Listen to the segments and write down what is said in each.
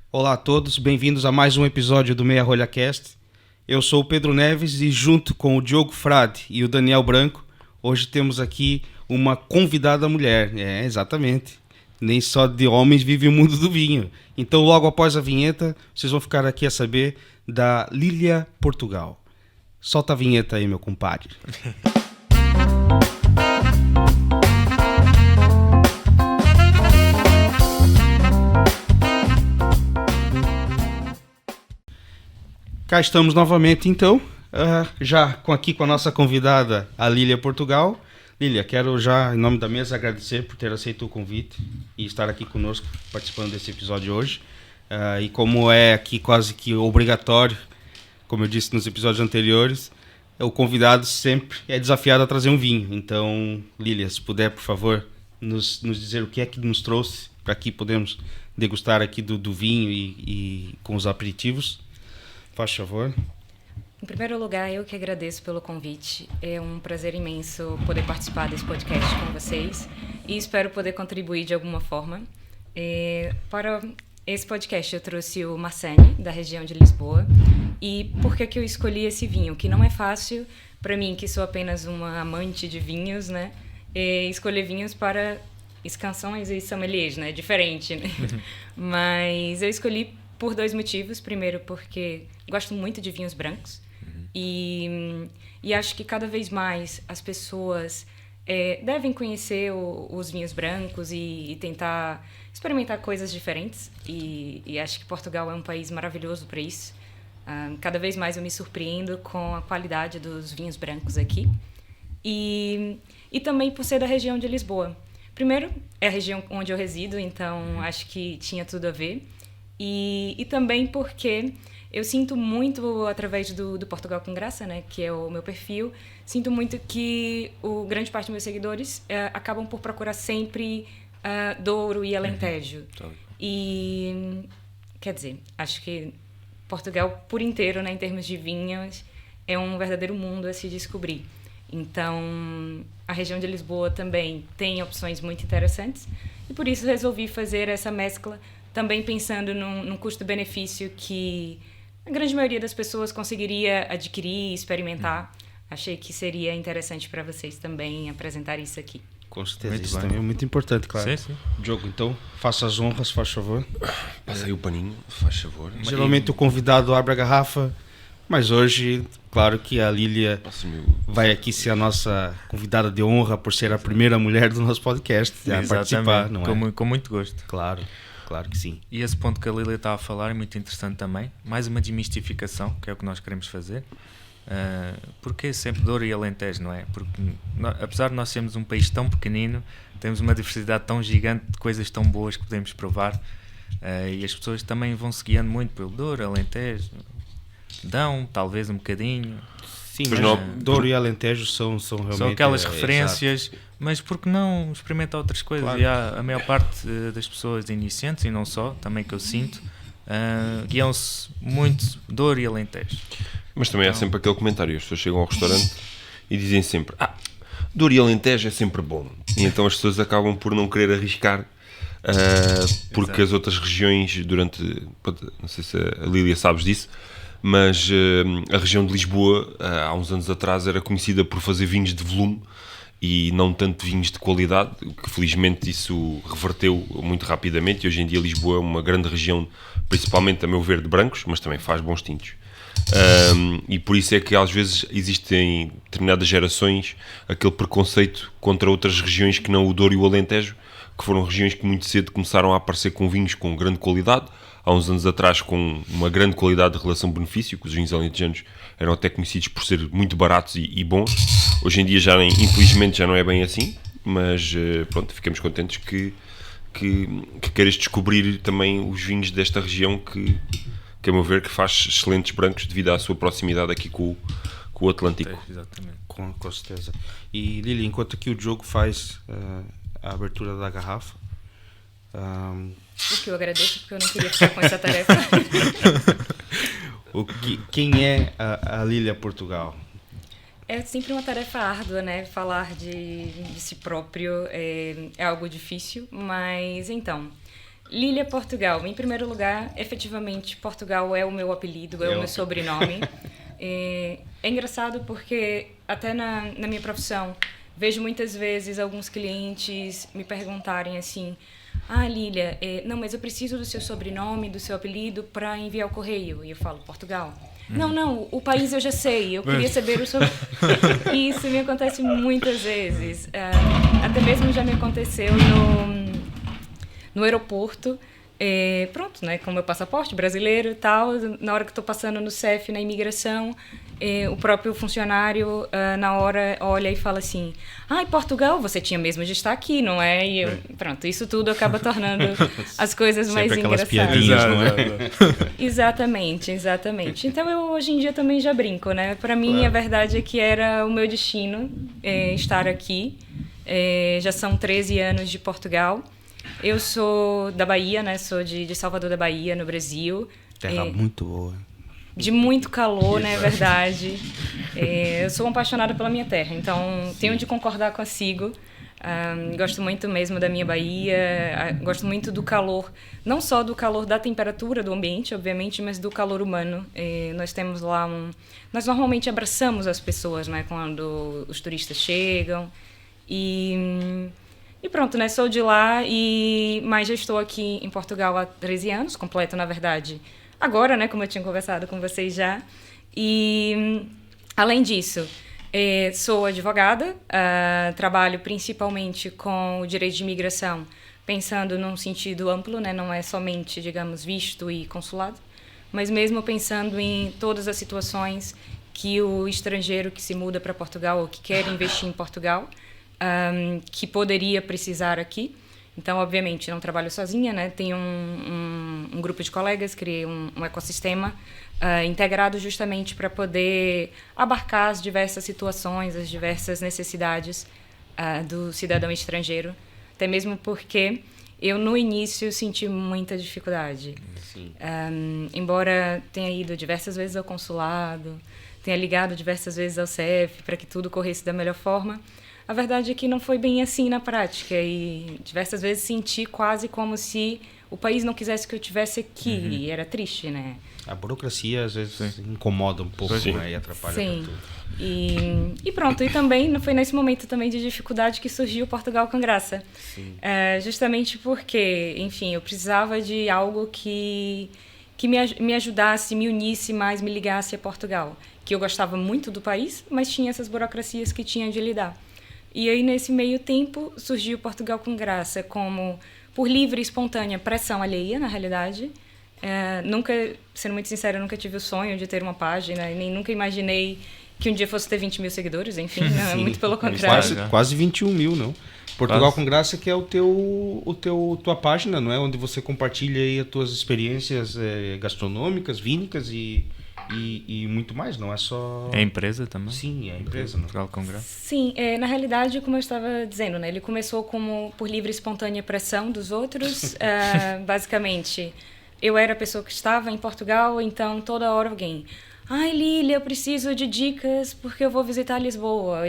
Olá a todos, bem-vindos a mais um episódio do Meia Rolha Cast. Eu sou o Pedro Neves e junto com o Diogo Frade e o Daniel Branco, hoje temos aqui uma convidada mulher. É, exatamente. Nem só de homens vive o mundo do vinho. Então, logo após a vinheta, vocês vão ficar aqui a saber da Lilia Portugal. Solta a vinheta aí, meu compadre. Cá estamos novamente, então, já aqui com a nossa convidada, a Lilia Portugal. Lilia, quero já, em nome da mesa, agradecer por ter aceito o convite e estar aqui conosco, participando desse episódio hoje. E como é aqui quase que obrigatório, como eu disse nos episódios anteriores, o convidado sempre é desafiado a trazer um vinho. Então, Lilia, se puder, por favor, nos dizer o que é que nos trouxe para aqui podemos degustar aqui do vinho e com os aperitivos. Faz favor. Em primeiro lugar, eu que agradeço pelo convite. É um prazer imenso poder participar desse podcast com vocês e espero poder contribuir de alguma forma. Para esse podcast, eu trouxe o Marsanne, da região de Lisboa. E por que eu escolhi esse vinho? Que não é fácil para mim, que sou apenas uma amante de vinhos, né? Escolher vinhos para escansões e sommeliers, né? Diferente, né? Mas eu escolhi por dois motivos. Primeiro, porque gosto muito de vinhos brancos. E acho que cada vez mais as pessoas devem conhecer os vinhos brancos e tentar experimentar coisas diferentes. E acho que Portugal é um país maravilhoso para isso. Cada vez mais eu me surpreendo com a qualidade dos vinhos brancos aqui. E também por ser da região de Lisboa. Primeiro, é a região onde eu resido, então acho que tinha tudo a ver. E também porque eu sinto muito, através do Portugal com Graça, né, que é o meu perfil, sinto muito que grande parte dos meus seguidores acabam por procurar sempre Douro e Alentejo. E, quer dizer, acho que Portugal por inteiro, né, em termos de vinhos, é um verdadeiro mundo a se descobrir. Então, a região de Lisboa também tem opções muito interessantes e por isso resolvi fazer essa mescla, também pensando num custo-benefício que a grande maioria das pessoas conseguiria adquirir e experimentar. Achei que seria interessante para vocês também apresentar isso aqui. Com certeza, isso também é muito importante, claro. Sim. Diogo, então, faça as honras, faz favor. Passa aí o paninho, faz favor. Geralmente o convidado abre a garrafa, mas hoje, claro que a Lilia vai aqui ser a nossa convidada de honra por ser a primeira mulher do nosso podcast a participar, não é? Com muito gosto. Claro que sim. E esse ponto que a Lília está a falar é muito interessante também. Mais uma desmistificação, que é o que nós queremos fazer. Porque é sempre Douro e Alentejo, não é? Porque apesar de nós sermos um país tão pequenino, temos uma diversidade tão gigante de coisas tão boas que podemos provar. E as pessoas também vão se guiando muito pelo Douro, Alentejo, Dão, talvez um bocadinho. Sim, mas Douro e Alentejo são realmente... São aquelas referências, mas por que não experimentar outras coisas? Claro. E a maior parte das pessoas iniciantes, e não só, também que eu sinto, guiam-se muito Douro e Alentejo. Mas também há sempre aquele comentário, as pessoas chegam ao restaurante e dizem sempre Douro e Alentejo é sempre bom. E então as pessoas acabam por não querer arriscar, porque as outras regiões não sei se a Lília sabes disso, mas a região de Lisboa, há uns anos atrás, era conhecida por fazer vinhos de volume e não tanto vinhos de qualidade, que felizmente isso reverteu muito rapidamente e hoje em dia Lisboa é uma grande região, principalmente a meu ver de brancos, mas também faz bons tintos. E por isso é que às vezes existem em determinadas gerações aquele preconceito contra outras regiões que não o Douro e o Alentejo, que foram regiões que muito cedo começaram a aparecer com vinhos com grande qualidade, há uns anos atrás com uma grande qualidade de relação-benefício, que os vinhos alentejanos eram até conhecidos por ser muito baratos e bons. Hoje em dia, infelizmente, já não é bem assim, mas pronto, ficamos contentes que queiras descobrir também os vinhos desta região que a meu ver, que faz excelentes brancos devido à sua proximidade aqui com o Atlântico. Exatamente. Com certeza. E Lili, enquanto aqui o Diogo faz a abertura da garrafa... O que eu agradeço, porque eu não queria ficar com essa tarefa. Quem é a Lilia Portugal? É sempre uma tarefa árdua, né? Falar de si próprio é algo difícil, mas então... Lília Portugal. Em primeiro lugar, efetivamente, Portugal é o meu apelido, é o meu sobrenome. É engraçado porque até na minha profissão vejo muitas vezes alguns clientes me perguntarem assim: Lília, não, mas eu preciso do seu sobrenome, do seu apelido para enviar o correio. E eu falo, Portugal. Não, o país eu já sei, eu queria saber o seu... Isso me acontece muitas vezes. Até mesmo já me aconteceu no aeroporto. Pronto, né, com o meu passaporte brasileiro e tal, na hora que estou passando no CEF, na imigração, o próprio funcionário na hora olha e fala assim: Portugal, você tinha mesmo de estar aqui, não é? E eu, pronto, isso tudo acaba tornando as coisas mais engraçadas. Piadinhas, não é? Exatamente. Então eu hoje em dia também já brinco, né? Para mim a verdade é que era o meu destino estar aqui. Já são 13 anos de Portugal. Eu sou da Bahia, né? Sou de Salvador da Bahia, no Brasil. Terra muito boa. De muito calor, né? É verdade. Eu sou apaixonada pela minha terra, então tenho de concordar consigo. Gosto muito mesmo da minha Bahia, gosto muito do calor, não só do calor da temperatura do ambiente, obviamente, mas do calor humano. Nós temos lá nós normalmente abraçamos as pessoas, né? Quando os turistas chegam. E pronto, né? Sou de lá, mas já estou aqui em Portugal há 13 anos, completo, na verdade, agora, né? Como eu tinha conversado com vocês já. E, além disso, sou advogada, trabalho principalmente com o direito de imigração, pensando num sentido amplo, né? Não é somente, digamos, visto e consulado, mas mesmo pensando em todas as situações que o estrangeiro que se muda para Portugal ou que quer investir em Portugal que poderia precisar aqui. Então, obviamente, não trabalho sozinha, né? Tenho um grupo de colegas, criei um ecossistema integrado justamente para poder abarcar as diversas situações, as diversas necessidades do cidadão estrangeiro, até mesmo porque eu, no início, senti muita dificuldade. Embora tenha ido diversas vezes ao consulado, tenha ligado diversas vezes ao CEF para que tudo corresse da melhor forma, a verdade é que não foi bem assim na prática, e diversas vezes senti quase como se o país não quisesse que eu estivesse aqui, e era triste, né? A burocracia às vezes incomoda um pouco, né? E atrapalha tudo. E pronto, e também foi nesse momento também de dificuldade que surgiu Portugal com Graça. Justamente porque, enfim, eu precisava de algo que me ajudasse, me unisse mais, me ligasse a Portugal. Que eu gostava muito do país, mas tinha essas burocracias que tinha de lidar. E aí, nesse meio tempo, surgiu Portugal com Graça como, por livre e espontânea pressão alheia, na realidade. Nunca, sendo muito sincera, nunca tive o sonho de ter uma página, nem nunca imaginei que um dia fosse ter 20 mil seguidores, enfim, não, muito pelo contrário. Quase 21 mil, não? Portugal com Graça, que é tua página, não é? Onde você compartilha aí as tuas experiências gastronômicas, vínicas e muito mais, não é só... É a empresa também? Sim, é a empresa. Portugal com Graça. Sim, na realidade, como eu estava dizendo, né, ele começou como por livre e espontânea pressão dos outros. Basicamente, eu era a pessoa que estava em Portugal, então toda hora alguém... Lília, eu preciso de dicas porque eu vou visitar Lisboa.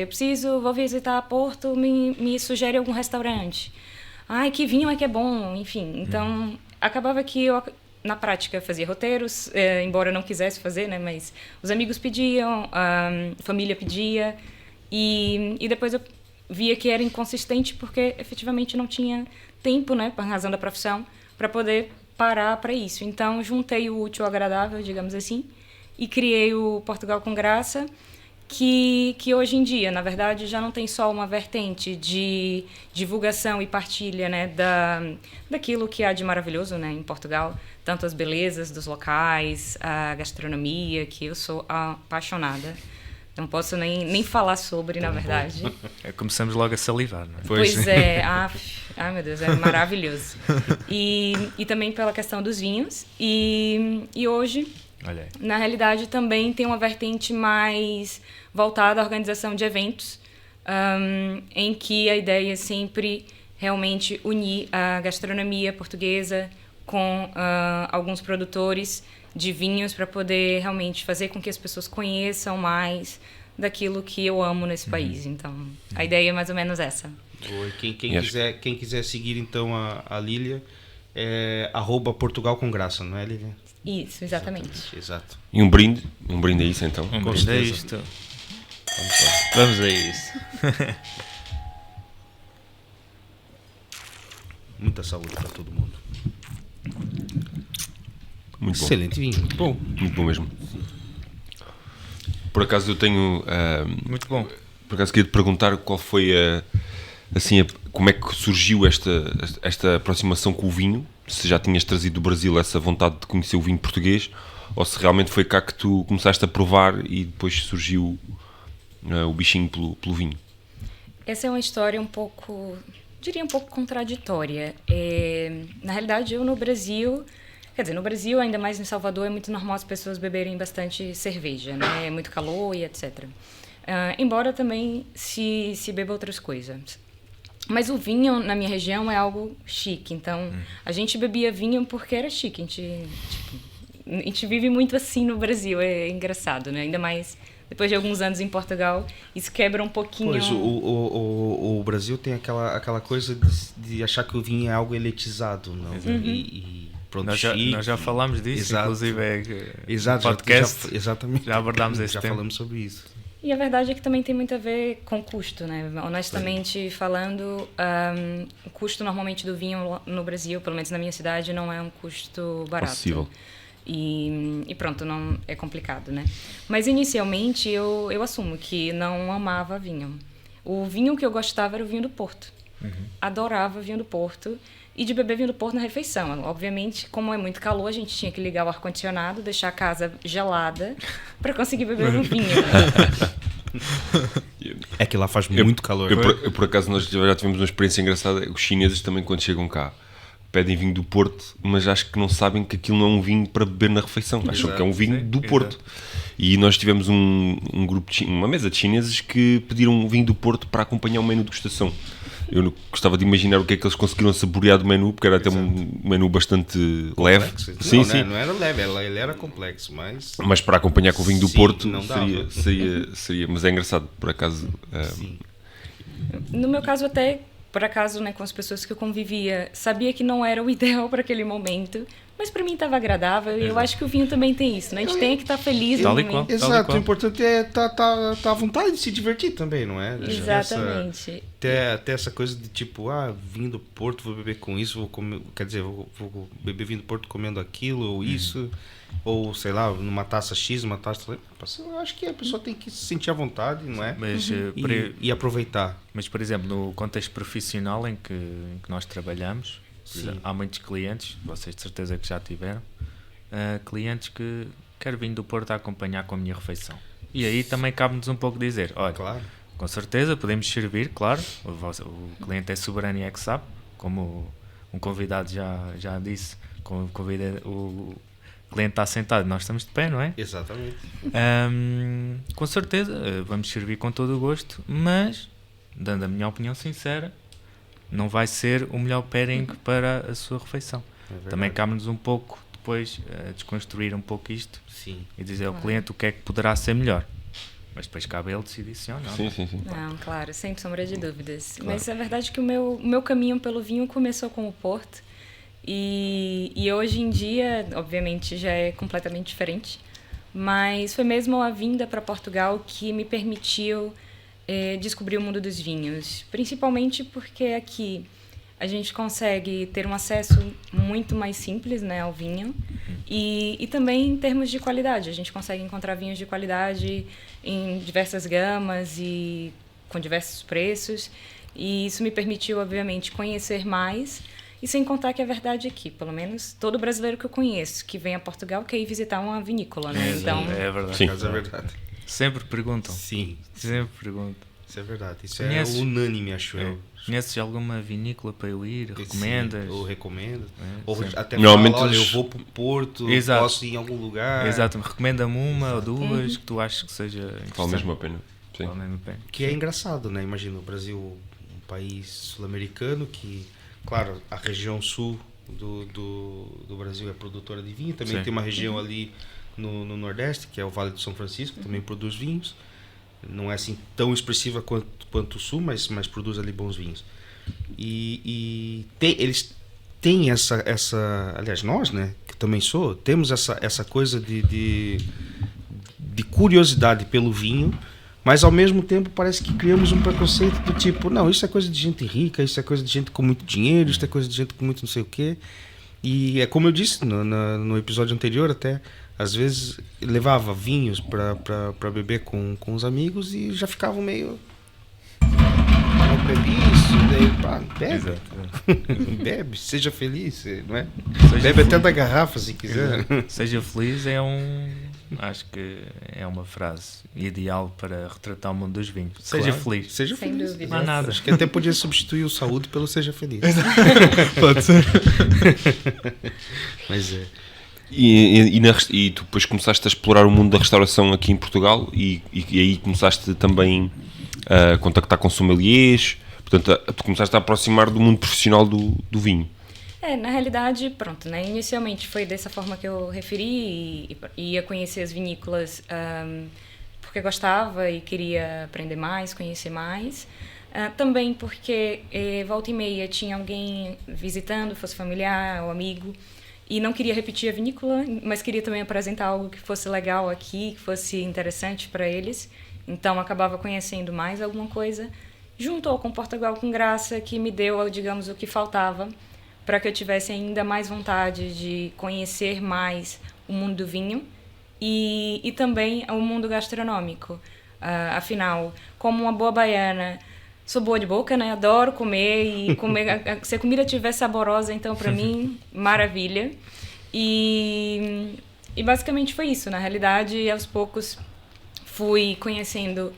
Vou visitar Porto, me sugere algum restaurante. Que vinho é que é bom, enfim. Então, acabava que eu... Na prática, fazia roteiros, embora eu não quisesse fazer, né? Mas os amigos pediam, a família pedia, e depois eu via que era inconsistente porque efetivamente não tinha tempo, né, por razão da profissão, para poder parar para isso. Então, juntei o útil ao agradável, digamos assim, e criei o Portugal com Graça, que hoje em dia, na verdade, já não tem só uma vertente de divulgação e partilha, né, daquilo que há de maravilhoso, né, em Portugal, tanto as belezas dos locais, a gastronomia, que eu sou apaixonada. Não posso nem falar sobre, na verdade. Começamos logo a salivar, não é? Pois é. Meu Deus, é maravilhoso. E também pela questão dos vinhos. E hoje... Na realidade, também tem uma vertente mais voltada à organização de eventos, em que a ideia é sempre realmente unir a gastronomia portuguesa com alguns produtores de vinhos para poder realmente fazer com que as pessoas conheçam mais daquilo que eu amo nesse país. Então, a ideia é mais ou menos essa. Quem quiser seguir, então, a Lília... é @Portugal com graça, não é, Lívia? Isso, exatamente. Exato. E um brinde a isso então. Um Com brinde a certeza. isto. Vamos a isso. Muita saúde para todo mundo. Muito bom. Excelente vinho, muito bom. Muito bom mesmo. Por acaso eu tenho... Muito bom. por acaso queria te perguntar qual foi como é que surgiu esta aproximação com o vinho, se já tinhas trazido do Brasil essa vontade de conhecer o vinho português, ou se realmente foi cá que tu começaste a provar e depois surgiu o bichinho pelo vinho. Essa é uma história um pouco contraditória. Na realidade, eu no Brasil, ainda mais em Salvador, é muito normal as pessoas beberem bastante cerveja, né? É muito calor e etc. Embora também se beba outras coisas. Mas o vinho, na minha região, é algo chique. Então, a gente bebia vinho porque era chique. A gente vive muito assim no Brasil. É engraçado, né? Ainda mais depois de alguns anos em Portugal, isso quebra um pouquinho... Pois, o Brasil tem aquela coisa de achar que o vinho é algo elitizado, não? E pronto, Nós já falámos disso, Exato. inclusive Exato, no podcast. exatamente. Já abordámos esse Já tema. falamos sobre isso. E a verdade é que também tem muito a ver com custo, né? Honestamente falando, o custo normalmente do vinho no Brasil, pelo menos na minha cidade, não é um custo barato. Acessível. E pronto, não é complicado, né? Mas inicialmente eu assumo que não amava vinho. O vinho que eu gostava era o vinho do Porto. Adorava vinho do Porto. E de beber vinho do Porto na refeição. Obviamente, como é muito calor, a gente tinha que ligar o ar-condicionado, deixar a casa gelada para conseguir beber um vinho. Né? É que lá faz muito calor. Por acaso nós já tivemos uma experiência engraçada. Os chineses também, quando chegam cá, pedem vinho do Porto, mas acho que não sabem que aquilo não é um vinho para beber na refeição. Acham que é um vinho do Porto. E nós tivemos um grupo, uma mesa de chineses que pediram um vinho do Porto para acompanhar o menu de degustação. Eu gostava de imaginar o que é que eles conseguiram saborear do menu, porque era até um menu bastante leve. Sim, sim. Não era leve, ele era complexo, mas para acompanhar com o vinho do Sim, Porto não dava. seria. Mas é engraçado, por acaso. Sim. No meu caso, até por acaso, né, com as pessoas que eu convivia, sabia que não era o ideal para aquele momento, mas para mim estava agradável. E eu acho que o vinho também tem isso, né? A gente tem que estar feliz no Tal e momento. qual. Exato, o importante é estar à vontade de se divertir também, não é? Exatamente. Até essa coisa de tipo, vinho do Porto, vou beber com isso, vou comer, quer dizer, vou beber vinho do Porto comendo aquilo ou isso, ou sei lá, numa taça X, uma taça... Eu acho que a pessoa tem que se sentir à vontade, não é? Mas, E aproveitar. mas, por exemplo, no contexto profissional em que nós trabalhamos, Sim. há muitos clientes, vocês de certeza que já tiveram, clientes que querem vir do Porto a acompanhar com a minha refeição. E aí também cabe-nos um pouco dizer, olha, Claro. com certeza podemos servir, claro, o cliente é soberano e é que sabe, como um convidado já disse, o cliente está sentado, nós estamos de pé, não é? Exatamente. Com certeza, vamos servir com todo o gosto, mas, dando a minha opinião sincera, não vai ser o melhor pairing para a sua refeição. Também cabe-nos um pouco depois desconstruir um pouco isto Sim. e dizer ao cliente o que é que poderá ser melhor. Mas depois cabe a ele decidir sim ou não. Sim. Não, claro, sem sombra de dúvidas. Claro. Mas é verdade que o meu caminho pelo vinho começou com o Porto e hoje em dia, obviamente, já é completamente diferente, mas foi mesmo a vinda para Portugal que me permitiu descobrir o mundo dos vinhos, principalmente porque aqui a gente consegue ter um acesso muito mais simples, né, ao vinho e também em termos de qualidade. A gente consegue encontrar vinhos de qualidade em diversas gamas e com diversos preços. E isso me permitiu, obviamente, conhecer mais. E sem contar que a verdade é que, pelo menos, todo brasileiro que eu conheço que vem a Portugal quer ir visitar uma vinícola, né? Então, É verdade. Sim. Mas é verdade. Sempre perguntam. Sim, Sempre perguntam. isso é verdade. Isso Conheces? é unânime, acho eu. Conheces alguma vinícola para eu ir? Recomendas? Sim, ou recomendo. É, Ou sempre. até Normalmente fala, olha, eu eles- vou pro Porto, Exato. posso ir em algum lugar. Exato, recomenda-me uma ou duas que tu achas que seja interessante. Vale mesmo a pena. Sim. Vale mesmo a pena. Que é engraçado, né? Imagina, o Brasil, um país sul-americano que, claro, a região sul do Brasil é produtora de vinho. Também Sim. tem uma região ali no Nordeste, que é o Vale do São Francisco, que também produz vinhos. Não é assim tão expressiva quanto o Sul, mas produz ali bons vinhos. Eles tem aliás, nós, né, que também temos essa coisa de curiosidade pelo vinho, mas ao mesmo tempo parece que criamos um preconceito do tipo, não, isso é coisa de gente rica, isso é coisa de gente com muito dinheiro, isso é coisa de gente com muito não sei o quê. E é como eu disse no episódio anterior até, às vezes levava vinhos para beber com os amigos e já ficavam meio... Não bebe isso, daí, pá, bebe. Bebe, seja feliz, não é? Bebe até da garrafa se quiser. Seja feliz acho que é uma frase ideal para retratar o mundo dos vinhos. Seja feliz. Seja Sem feliz. dúvida. Não há nada. Acho que até podia substituir o saúde pelo seja feliz. Pode ser. Mas é. E tu depois começaste a explorar o mundo da restauração aqui em Portugal e aí começaste também a contactar com sommeliers, portanto, tu começaste a aproximar do mundo profissional do vinho. Na realidade, pronto, né? Inicialmente foi dessa forma que eu referi e ia conhecer as vinícolas porque gostava e queria aprender mais, conhecer mais. Também porque volta e meia tinha alguém visitando, fosse familiar ou amigo, e não queria repetir a vinícola, mas queria também apresentar algo que fosse legal aqui, que fosse interessante para eles. Então, acabava conhecendo mais alguma coisa. Juntou com Portugal com Graça, que me deu, digamos, o que faltava para que eu tivesse ainda mais vontade de conhecer mais o mundo do vinho e também o mundo gastronômico. Afinal, como uma boa baiana, sou boa de boca, né? Adoro comer e se a comida estiver saborosa, então para mim, maravilha. E basicamente foi isso. Na realidade, aos poucos fui conhecendo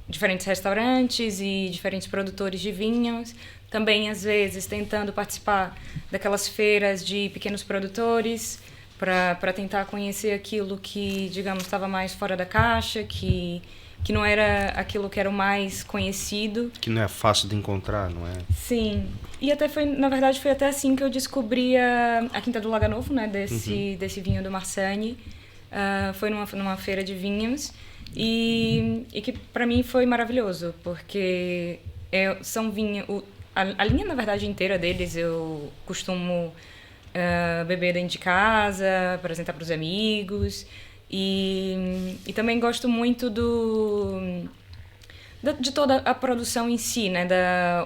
diferentes restaurantes e diferentes produtores de vinhos. Também, às vezes, tentando participar daquelas feiras de pequenos produtores para tentar conhecer aquilo que, digamos, estava mais fora da caixa, que não era aquilo que era o mais conhecido. Que não é fácil de encontrar, não é? Sim. E até na verdade, foi até assim que eu descobri a Quinta do Laga Novo, né, desse vinho do Marsanne. Foi numa feira de vinhos e que para mim foi maravilhoso, porque são vinhos... A linha, na verdade, inteira deles eu costumo beber dentro de casa, apresentar para os amigos. E também gosto muito de toda a produção em si, né?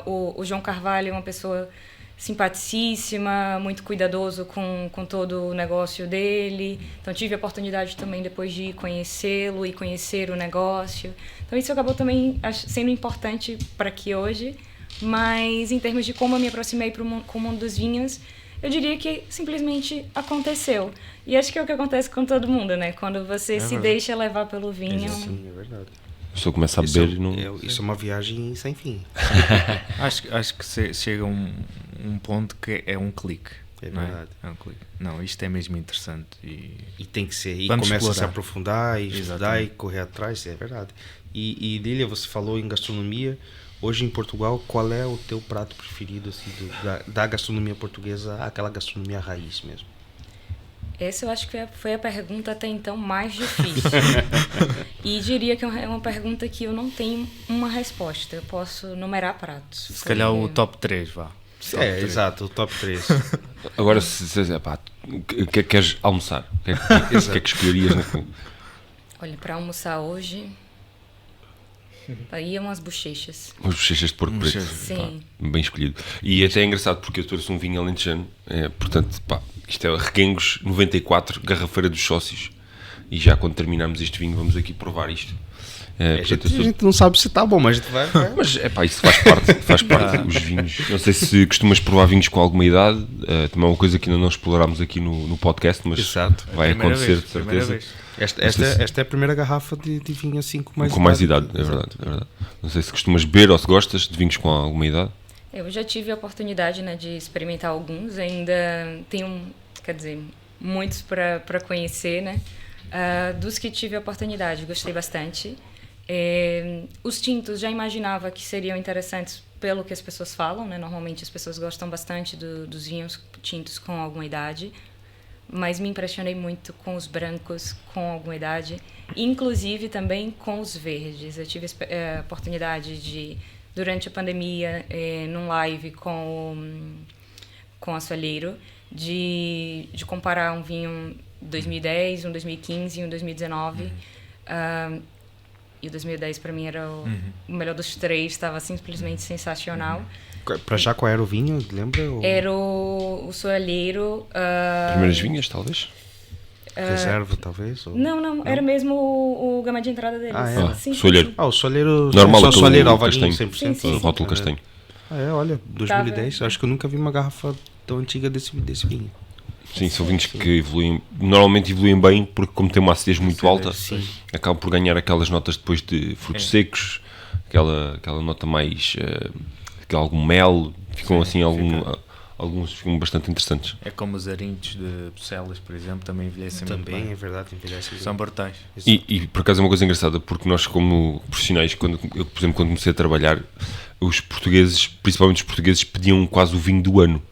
O João Carvalho é uma pessoa simpaticíssima, muito cuidadoso com todo o negócio dele. Então, tive a oportunidade também depois de conhecê-lo e conhecer o negócio. Então, isso acabou também sendo importante para aqui hoje. Mas, em termos de como eu me aproximei com o mundo dos vinhos, eu diria que simplesmente aconteceu. E acho que é o que acontece com todo mundo, né? Quando você se deixa levar pelo vinho. Sim, é verdade. A pessoa começa a beber e não... Isso é uma viagem sem fim. Acho que chega um ponto que é um clique. É verdade. É um clique. Não, isto é mesmo interessante. E tem que ser. E vamos começa explorar. a se aprofundar e estudar Exatamente. e correr atrás, é verdade. E Lília, você falou em gastronomia. Hoje em Portugal, qual é o teu prato preferido assim, da gastronomia portuguesa, aquela gastronomia raiz mesmo? Essa eu acho que foi a pergunta até então mais difícil. E diria que é uma pergunta que eu não tenho uma resposta. Eu posso numerar pratos. Se calhar o top 3, vá. Exato, o top 3. Agora, o que queres almoçar? O que é que escolherias no fundo? Olha, para almoçar hoje, aí é umas bochechas. As bochechas de porco preto. Sim. Pá, bem escolhido. E até é engraçado porque eu trouxe um vinho alentejano. Portanto, pá, isto é Reguengos 94, Garrafeira dos Sócios. E já quando terminarmos este vinho vamos aqui provar isto. A gente não sabe se está bom, mas a gente vai. Mas isso faz parte os vinhos. Não sei se costumas provar vinhos com alguma idade. Também é uma coisa que ainda não explorámos aqui no podcast, mas Exato. vai acontecer de Primeira certeza. vez. Esta é a primeira garrafa de vinho assim com mais idade. É verdade. Não sei se costumas beber ou se gostas de vinhos com alguma idade. Eu já tive a oportunidade, né, de experimentar alguns. Ainda tenho, muitos para conhecer, né? Dos que tive a oportunidade, gostei bastante. Os tintos já imaginava que seriam interessantes pelo que as pessoas falam, né? Normalmente as pessoas gostam bastante dos vinhos tintos com alguma idade, mas me impressionei muito com os brancos com alguma idade, inclusive também com os verdes. Eu tive a oportunidade de, durante a pandemia, num live com com assoalheiro, de comparar um vinho 2010, um 2015 e um 2019. E o 2010 para mim era o melhor dos três, estava simplesmente sensacional. Para já, qual era o vinho? Lembra? Era o soalheiro. Primeiras vinhas, talvez? Reserva, talvez? Ou... Não, era mesmo o gama de entrada deles. Sim, soalheiro. O soalheiro... Normal, o soalheiro alvarinho, castanho. 100%. Sim. Rótulo castanho. Olha, 2010. Acho que eu nunca vi uma garrafa tão antiga desse vinho. Sim, são vinhos que evoluem, normalmente evoluem bem, porque como tem uma acidez muito alta, acabam por ganhar aquelas notas depois de frutos secos, aquela nota mais, algum mel, ficam assim, alguns ficam bastante interessantes. É como os arintos de Bucelas, por exemplo, também envelhecem muito bem. Também, é verdade, envelhecem. São brutais. E por acaso é uma coisa engraçada, porque nós como profissionais, por exemplo, quando comecei a trabalhar, os portugueses, principalmente os portugueses, pediam quase o vinho do ano.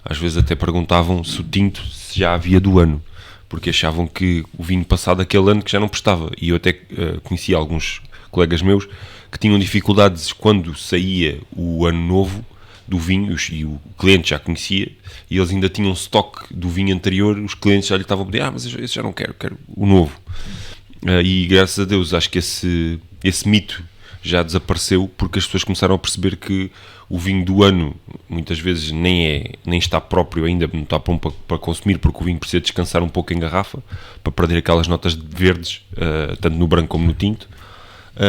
Às vezes até perguntavam se o tinto já havia do ano, porque achavam que o vinho passado aquele ano que já não prestava. E eu até conhecia alguns colegas meus que tinham dificuldades quando saía o ano novo do vinho, e o cliente já conhecia, e eles ainda tinham estoque do vinho anterior, os clientes já lhe estavam a pedir, mas esse já não quero o novo. E graças a Deus acho que esse mito já desapareceu, porque as pessoas começaram a perceber que o vinho do ano muitas vezes nem está próprio ainda, não está pronto para consumir, porque o vinho precisa descansar um pouco em garrafa para perder aquelas notas verdes, tanto no branco como no tinto.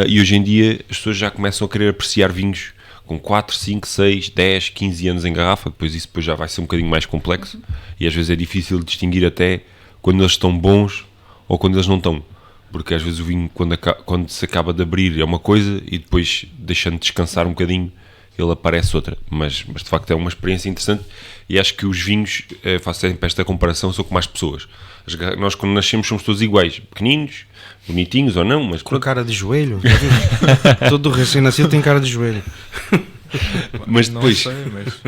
E hoje em dia as pessoas já começam a querer apreciar vinhos com 4, 5, 6, 10, 15 anos em garrafa, depois isso depois já vai ser um bocadinho mais complexo, e às vezes é difícil distinguir até quando eles estão bons ou quando eles não estão. Porque às vezes o vinho, quando se acaba de abrir, é uma coisa, e depois, deixando descansar um bocadinho, ele aparece outra. Mas de facto é uma experiência interessante, e acho que os vinhos, faço sempre esta comparação, são como as pessoas. Nós, quando nascemos, somos todos iguais, pequeninos, bonitinhos ou não, mas... Com cara de joelho? Todo recém-nascido tem cara de joelho. Mas depois,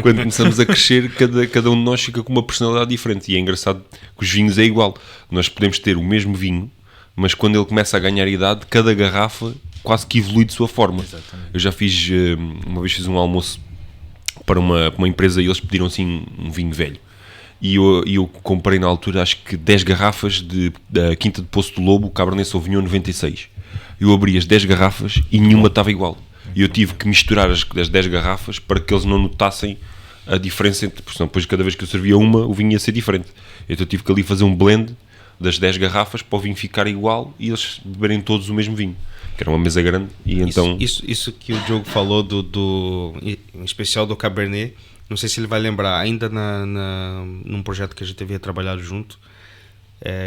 quando começamos a crescer, cada um de nós fica com uma personalidade diferente, e é engraçado que os vinhos é igual. Nós podemos ter o mesmo vinho, mas quando ele começa a ganhar idade, cada garrafa quase que evolui de sua forma. Exatamente. Eu já fiz, uma vez fiz um almoço para uma empresa, e eles pediram assim um vinho velho. E eu comprei na altura, acho que 10 garrafas da Quinta de Poço do Lobo, Cabernet Sauvignon 96. Eu abri as 10 garrafas e nenhuma estava igual. E eu tive que misturar as 10 garrafas para que eles não notassem a diferença entre... Porque depois, cada vez que eu servia uma, o vinho ia ser diferente. Então eu tive que ali fazer um blend das 10 garrafas para o vinho ficar igual e eles beberem todos o mesmo vinho, que era uma mesa grande. E então... isso que o Diogo falou em especial do Cabernet, não sei se ele vai lembrar, ainda num projeto que a gente havia trabalhado junto,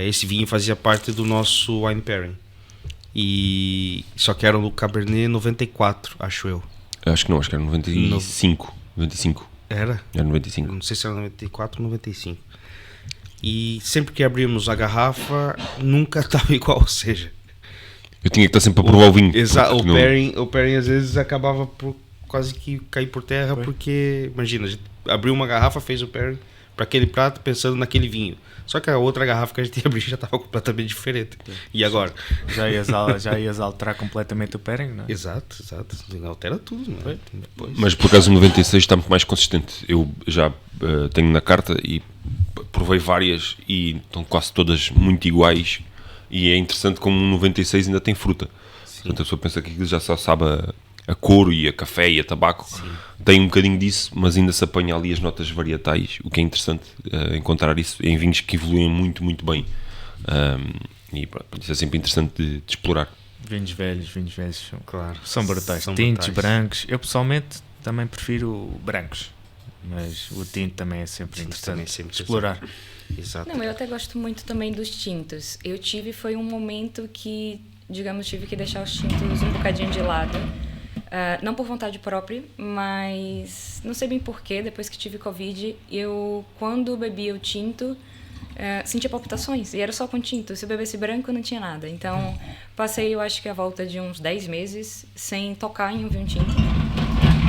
esse vinho fazia parte do nosso wine pairing, e só que era no Cabernet 94, acho eu. Acho que era 95. Era 95. Não sei se era 94 ou 95. E sempre que abríamos a garrafa, nunca estava igual, ou seja... Eu tinha que estar sempre a provar o vinho. Exato, o pairing às vezes acabava por quase que cair por terra, porque, imagina, a gente abriu uma garrafa, fez o pairing para aquele prato pensando naquele vinho. Só que a outra garrafa que a gente ia abrir já estava completamente diferente. E agora? Já ias alterar completamente o pairing, não é? Exato. Altera tudo, não é? Depois. Mas por acaso o 96 está muito mais consistente. Eu já tenho na carta e provei várias e estão quase todas muito iguais, e é interessante como um 96 ainda tem fruta. Portanto, a pessoa pensa que aquilo já só sabe a couro e a café e a tabaco. Sim. Tem um bocadinho disso, mas ainda se apanha ali as notas varietais, o que é interessante encontrar isso em vinhos que evoluem muito, muito bem. E isso é sempre interessante de explorar. Vinhos velhos são brutais. Tintos, brancos. Eu pessoalmente também prefiro brancos, mas o tinto também é sempre interessante sempre explorar. Exato. Não, eu até gosto muito também dos tintos. Foi um momento que, digamos, tive que deixar os tintos um bocadinho de lado. Não por vontade própria, mas não sei bem porquê. Depois que tive Covid, quando bebia o tinto, sentia palpitações, e era só com tinto. Se eu bebesse branco, não tinha nada. Então, passei, eu acho que a volta de uns 10 meses sem tocar em um vinho tinto.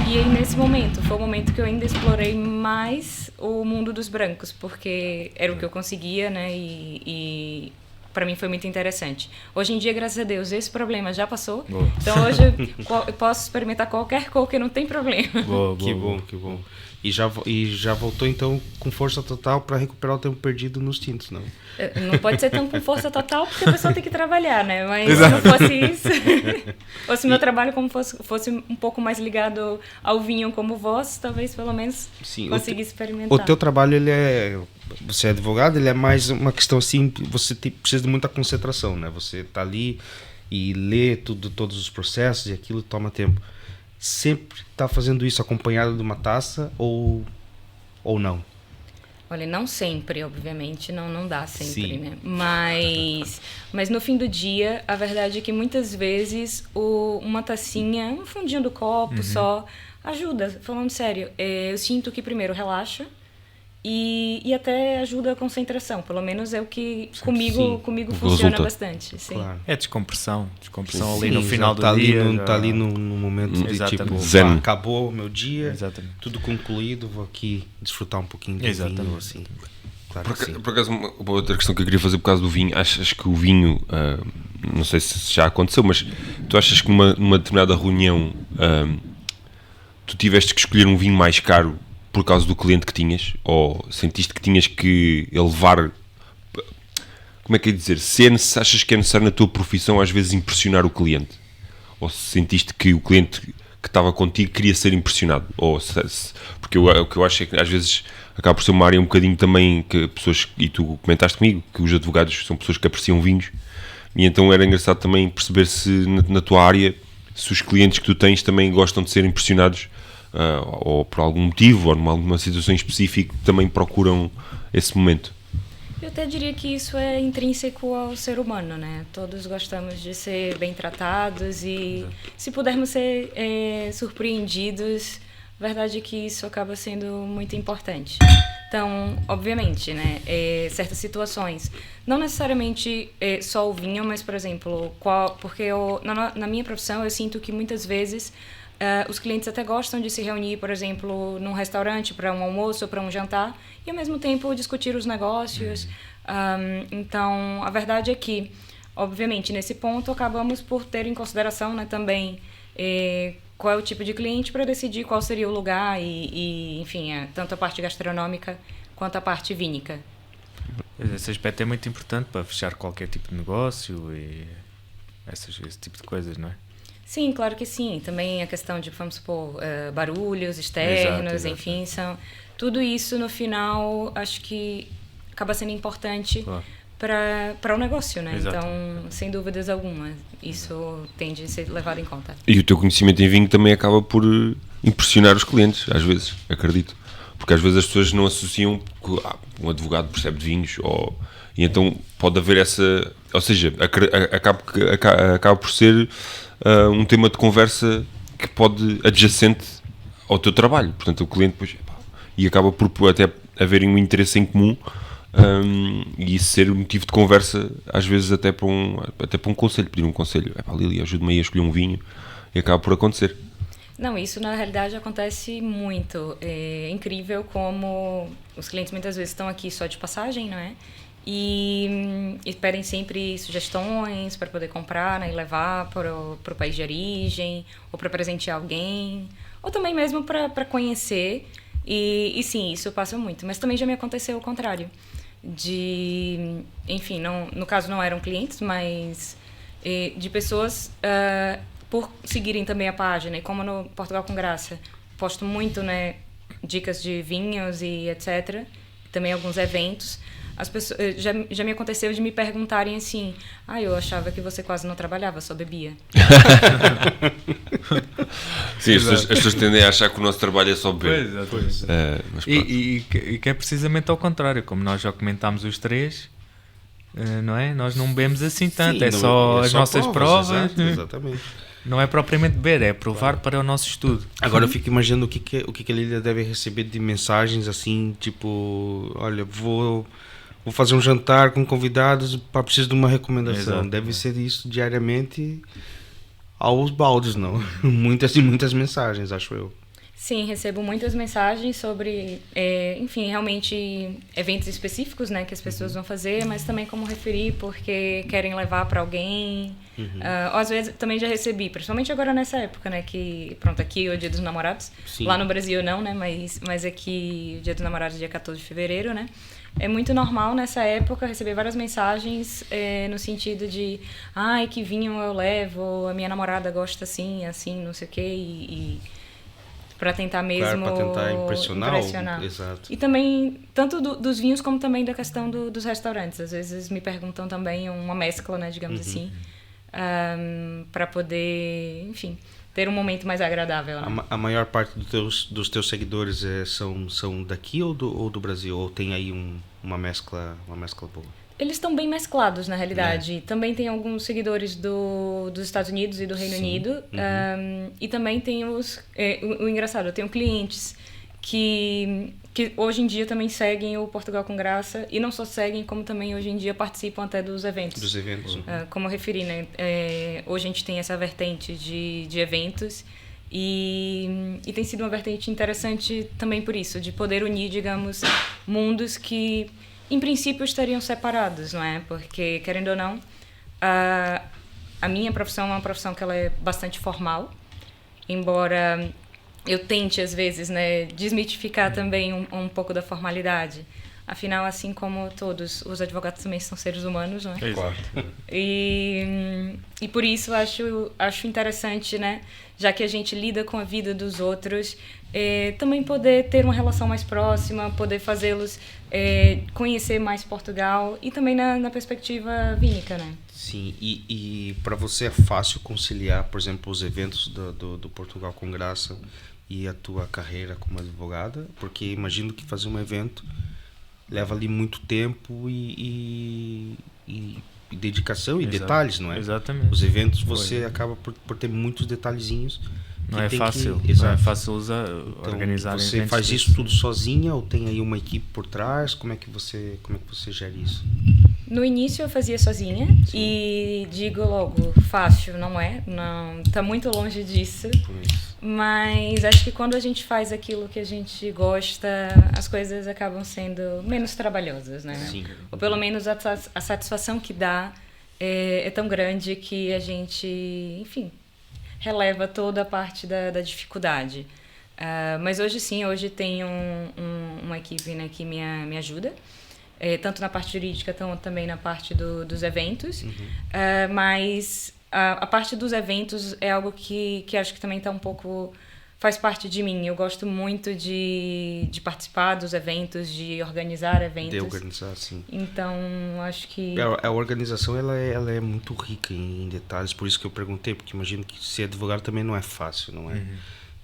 E aí, nesse momento, foi o momento que eu ainda explorei mais o mundo dos brancos, porque era o que eu conseguia, né? E para mim foi muito interessante. Hoje em dia, graças a Deus, esse problema já passou. Boa. Então hoje eu posso experimentar qualquer cor que não tem problema. Que bom. E já voltou então com força total para recuperar o tempo perdido nos tintos, não? Não pode ser tão com força total, porque a pessoa tem que trabalhar, né? Mas se não fosse isso, ou se meu trabalho como fosse um pouco mais ligado ao vinho como voz, talvez pelo menos conseguisse experimentar. O teu trabalho, você é advogado, ele é mais uma questão assim, você precisa de muita concentração, né? Você tá ali e lê todos os processos e aquilo toma tempo. Sempre está fazendo isso acompanhado de uma taça ou não? Olha, não sempre, obviamente, não dá sempre, Sim. né? Mas no fim do dia, a verdade é que muitas vezes uma tacinha, um fundinho do copo só, ajuda. Falando sério, eu sinto que primeiro relaxa e até ajuda a concentração. Pelo menos é o que comigo funciona resulta. bastante. Sim. Claro. É descompressão Sim, ali no final do tá dia. Tá ali no momento de Exatamente. tipo, Zen. acabou o meu dia, Exatamente. tudo concluído, vou aqui desfrutar um pouquinho de vinho, assim. Claro que sim. Por acaso, uma outra questão que eu queria fazer por causa do vinho, achas que o vinho, não sei se já aconteceu, mas tu achas que numa determinada reunião tu tiveste que escolher um vinho mais caro por causa do cliente que tinhas? Ou sentiste que tinhas que elevar, como é que é dizer, achas que é necessário na tua profissão às vezes impressionar o cliente? Ou sentiste que o cliente que estava contigo queria ser impressionado? Porque o que eu acho é que às vezes acaba por ser uma área um bocadinho também que pessoas, e tu comentaste comigo, que os advogados são pessoas que apreciam vinhos, e então era engraçado também perceber se na tua área, se os clientes que tu tens também gostam de ser impressionados, ou por algum motivo, ou numa situação específica, também procuram esse momento. Eu até diria que isso é intrínseco ao ser humano, né? Todos gostamos de ser bem tratados e se pudermos ser surpreendidos, a verdade é que isso acaba sendo muito importante. Então, obviamente, né, certas situações, não necessariamente só o vinho, mas, por exemplo, porque na minha profissão eu sinto que muitas vezes os clientes até gostam de se reunir, por exemplo, num restaurante para um almoço ou para um jantar e, ao mesmo tempo, discutir os negócios. Então, a verdade é que, obviamente, nesse ponto, acabamos por ter em consideração, né, também qual é o tipo de cliente para decidir qual seria o lugar e enfim, tanto a parte gastronômica quanto a parte vínica. Esse aspecto é muito importante para fechar qualquer tipo de negócio e esse tipo de coisas, não é? Sim, claro que sim. Também a questão de, vamos supor, barulhos externos, Exato. enfim, tudo isso no final acho que acaba sendo importante para o negócio, né? Exato. Então, sem dúvidas alguma, isso tende a ser levado em conta. E o teu conhecimento em vinho também acaba por impressionar os clientes, às vezes, acredito. Porque às vezes as pessoas não associam que um advogado percebe de vinhos, e então pode haver essa... Ou seja, acaba por ser um tema de conversa que pode adjacente ao teu trabalho. Portanto, o cliente depois... E acaba por até haverem um interesse em comum, e isso ser motivo de conversa, às vezes até para um conselho, pedir um conselho. Lili, ajude-me aí a escolher um vinho, e acaba por acontecer. Não, isso na realidade acontece muito. É incrível como os clientes muitas vezes estão aqui só de passagem, não é? E pedem sempre sugestões para poder comprar, né, e levar para o país de origem, ou para presentear alguém, ou também mesmo para conhecer. E sim, isso passa muito. Mas também já me aconteceu o contrário. Enfim, no caso não eram clientes, mas de pessoas... por seguirem também a página, e como no Portugal com Graça posto muito, né, dicas de vinhos e etc, também alguns eventos, as pessoas, já me aconteceu de me perguntarem assim, eu achava que você quase não trabalhava, só bebia. Sim, as pessoas tendem a achar que o nosso trabalho é só beber. Pois. Mas E que é precisamente ao contrário, como nós já comentámos os três, não é? Nós não bebemos assim tanto, Sim, só as nossas provas. Exatamente. Não é propriamente beber, é provar para o nosso estudo. Agora eu fico imaginando o que a Lília deve receber de mensagens assim, tipo, olha, vou fazer um jantar com convidados, preciso de uma recomendação. Exato. Deve ser isso diariamente aos baldes, não? Muitas e muitas mensagens, acho eu. Sim, recebo muitas mensagens sobre, enfim, realmente eventos específicos, né, que as pessoas vão fazer, mas também como referir porque querem levar para alguém. Ou às vezes também já recebi, principalmente agora nessa época, né, que pronto, aqui é o Dia dos Namorados. Sim. Lá no Brasil não, né, mas aqui o Dia dos Namorados é dia 14 de fevereiro, né. É muito normal nessa época receber várias mensagens no sentido de ai, que vinho eu levo, a minha namorada gosta assim, não sei o quê, e para tentar mesmo para tentar impressionar. Exato. E também, tanto dos vinhos como também da questão dos restaurantes. Às vezes me perguntam também uma mescla, né, digamos assim, para poder, enfim, ter um momento mais agradável. Né? A maior parte dos teus seguidores são daqui ou do Brasil? Ou tem aí uma mescla boa? Eles estão bem mesclados, na realidade. Também tem alguns seguidores dos Estados Unidos e do Reino Unido. E também tem o engraçado, eu tenho clientes que hoje em dia também seguem o Portugal com Graça. E não só seguem, como também hoje em dia participam até dos eventos. Dos eventos. Como eu referi, né? Hoje a gente tem essa vertente de eventos. E tem sido uma vertente interessante também por isso, de poder unir, digamos, mundos que em princípio estariam separados, não é? Porque, querendo ou não, a minha profissão é uma profissão que ela é bastante formal, embora eu tente, às vezes, né, desmitificar também um pouco da formalidade. Afinal, assim como todos, os advogados também são seres humanos, não é? Claro. E por isso acho interessante, né, já que a gente lida com a vida dos outros, também poder ter uma relação mais próxima, poder fazê-los conhecer mais Portugal e também na perspectiva vínica, né? Sim, e para você é fácil conciliar, por exemplo, os eventos do Portugal com Graça e a tua carreira como advogada? Porque imagino que fazer um evento leva ali muito tempo e dedicação e detalhes, não é? Exatamente. Os eventos você acaba por ter muitos detalhezinhos. Não é fácil, Exato. não é fácil Então, organizar você eventos faz isso tudo sozinha ou tem aí uma equipe por trás? Como é que você gera isso? No início eu fazia sozinha. Sim. E digo logo, fácil não é, não, tá muito longe disso. Mas acho que quando a gente faz aquilo que a gente gosta, as coisas acabam sendo menos trabalhosas, né? Sim. Ou pelo menos a satisfação que dá é tão grande que a gente, enfim, releva toda a parte da dificuldade. Mas hoje sim, hoje tenho uma equipe, né, que me ajuda. Tanto na parte jurídica, tanto também na parte dos eventos. Mas a parte dos eventos é algo que acho que também está um pouco... faz parte de mim. Eu gosto muito de participar dos eventos, de organizar eventos. De organizar, sim. Então, acho que... A organização ela é muito rica em detalhes, por isso que eu perguntei, porque imagino que ser advogado também não é fácil, não é?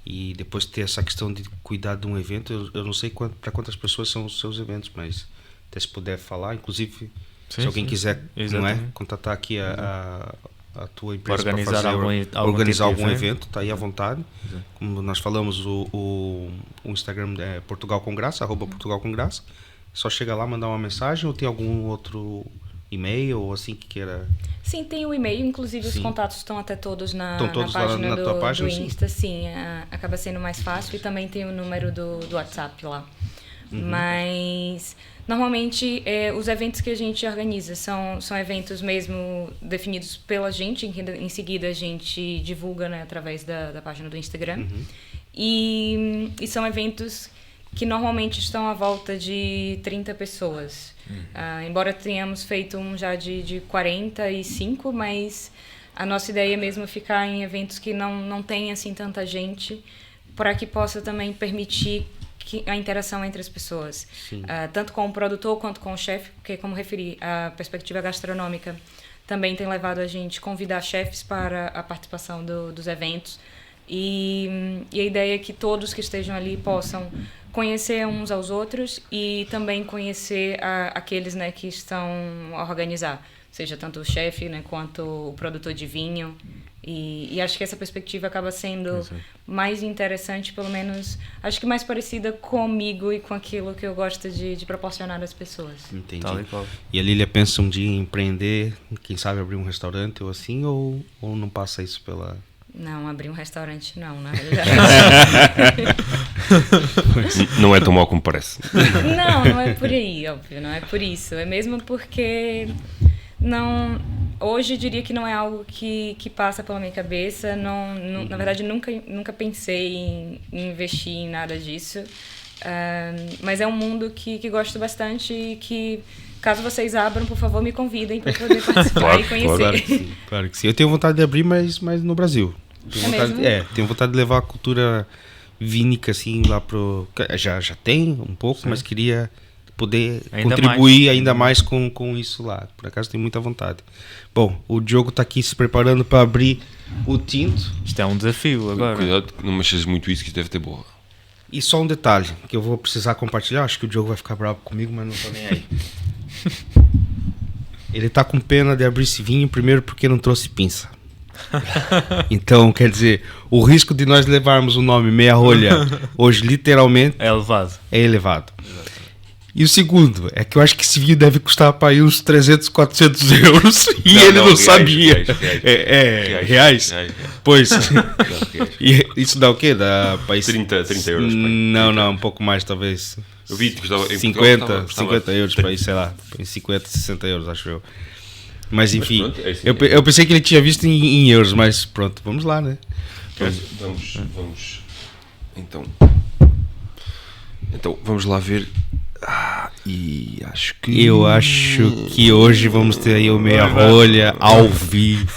E depois ter essa questão de cuidar de um evento, eu não sei para quantas pessoas são os seus eventos, mas até se puder falar, inclusive, se alguém quiser, não é, contatar aqui a tua empresa para organizar algum evento, está aí à vontade. Como nós falamos, o Instagram é Portugal com Graça, @Portugal com Graça. Só chega lá, mandar uma mensagem, ou tem algum outro e-mail ou assim que queira? Sim, tem o e-mail, inclusive os contatos estão até todos na página tua página, do Insta, sim, acaba sendo mais fácil, e também tem o número do WhatsApp lá. Mas normalmente os eventos que a gente organiza são eventos mesmo definidos pela gente, em seguida a gente divulga, né, através da página do Instagram. E são eventos que normalmente estão à volta de 30 pessoas. Embora tenhamos feito um já de 45, mas a nossa ideia é mesmo ficar em eventos que não tem assim tanta gente, para que possa também permitir a interação entre as pessoas, tanto com o produtor quanto com o chefe, porque, como referi, a perspectiva gastronômica também tem levado a gente a convidar chefes para a participação dos eventos, e a ideia é que todos que estejam ali possam conhecer uns aos outros e também conhecer aqueles, né, que estão a organizar, seja tanto o chefe, né, quanto o produtor de vinho. E acho que essa perspectiva acaba sendo mais interessante, pelo menos, acho que mais parecida comigo e com aquilo que eu gosto de proporcionar às pessoas. Entendi. E a Lília pensa um dia em empreender, quem sabe abrir um restaurante ou assim, ou não passa isso pela... Não, abrir um restaurante não, na realidade. Não é tão mal como parece. Não é por aí, óbvio, não é por isso. É mesmo porque não, hoje eu diria que não é algo que passa pela minha cabeça. Na verdade, nunca pensei em investir em nada disso. Mas é um mundo que gosto bastante e que, caso vocês abram, por favor, me convidem para poder participar e conhecer. Claro que sim. Eu tenho vontade de abrir, mas no Brasil. Tenho vontade de levar a cultura vínica assim lá pro... Já tem um pouco, sim, mas queria poder ainda contribuir ainda mais com isso lá. Por acaso tenho muita vontade. Bom, o Diogo está aqui se preparando para abrir o tinto. Isto é um desafio agora. Cuidado, não mexas muito isso, que isto deve ter borra. E só um detalhe que eu vou precisar compartilhar. Acho que o Diogo vai ficar bravo comigo, mas não tô nem aí. Ele tá com pena de abrir esse vinho, primeiro porque não trouxe pinça. Então, quer dizer, o risco de nós levarmos o nome Meia Rolha hoje, literalmente, é elevado. E o segundo, é que eu acho que esse vinho deve custar para aí uns 300, 400 euros. E ele não sabia. Reais? Pois. E isso dá o quê? Dá para 30 euros. Não, um pouco mais, talvez. Eu vi que custava 50 euros para aí, sei lá. 50, 60 euros, acho eu. Mas enfim, pronto, é assim, eu pensei que ele tinha visto em euros, mas pronto, vamos lá, né? Vamos. Então, vamos lá ver. E acho que... Eu acho que hoje vamos ter aí o Meia Rolha ao vivo.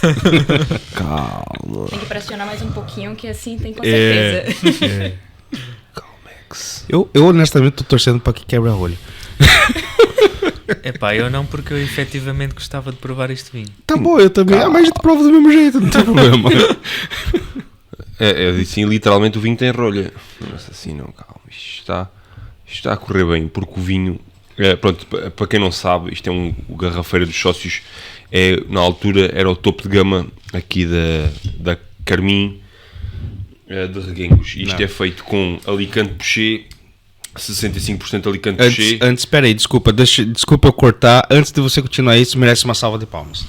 Calma. Tem que pressionar mais um pouquinho, que assim tem com certeza. Calmex. Eu honestamente tô torcendo para que quebre a rolha. Epá, eu não, porque eu efetivamente gostava de provar este vinho. Tá bom, eu também. Mas a gente prova do mesmo jeito, não tem problema. Eu disse assim, literalmente o vinho tem rolha. Mas assim não, calma. Isto está a correr bem, porque o vinho... pronto, para quem não sabe, isto é o Garrafeira dos Sócios. Na altura era o topo de gama aqui da Carmim de Reguengos. Isto é feito com Alicante Pochet, 65% Alicante Pochet. Antes, espera aí, desculpa eu cortar. Antes de você continuar isso, merece uma salva de palmas.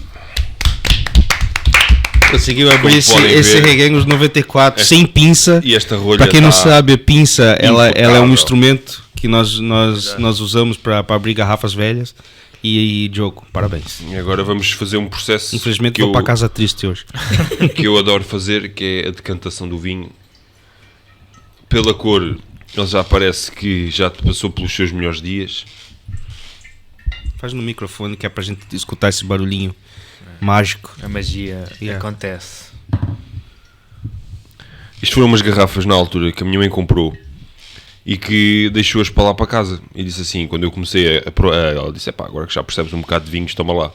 Conseguiu abrir esse Reguengos 94 sem pinça. E esta rolha, para quem não sabe, a pinça ela é um instrumento que nós usamos para abrir garrafas velhas. E Diogo, parabéns. E agora vamos fazer um processo. Infelizmente vou para casa triste hoje. Que eu adoro fazer, que é a decantação do vinho. Pela cor, ele já parece que já te passou pelos seus melhores dias. Faz no microfone, que é para a gente escutar esse barulhinho mágico. A magia acontece. Isto foram umas garrafas na altura que a minha mãe comprou e que deixou-as para lá para casa. E disse assim, quando eu comecei ela disse, agora que já percebes um bocado de vinhos, toma lá.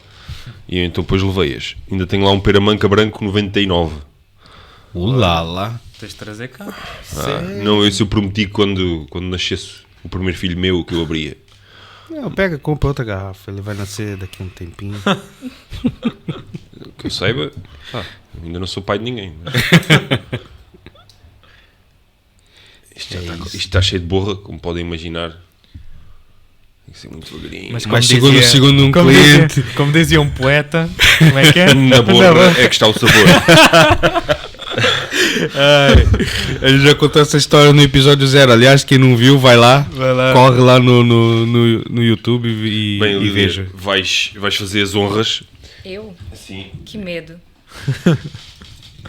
E eu, então depois levei-as. Ainda tenho lá um Peramanca branco 99. Ulala. Tens de trazer cá. Não, eu prometi que quando nascesse o primeiro filho meu que eu abria. Não, compra outra garrafa, ele vai nascer daqui a um tempinho. Que eu saiba, ainda não sou pai de ninguém. Mas... Isto está cheio de borra, como podem imaginar. Tem que ser muito devagarinho. Mas segundo um cliente... Como dizia um poeta, como é que é? Na borra é que está o sabor. A gente já contou essa história no episódio 0. Aliás, quem não viu, vai lá. Corre lá no YouTube e veja. Vais fazer as honras. Eu? Sim. Que medo.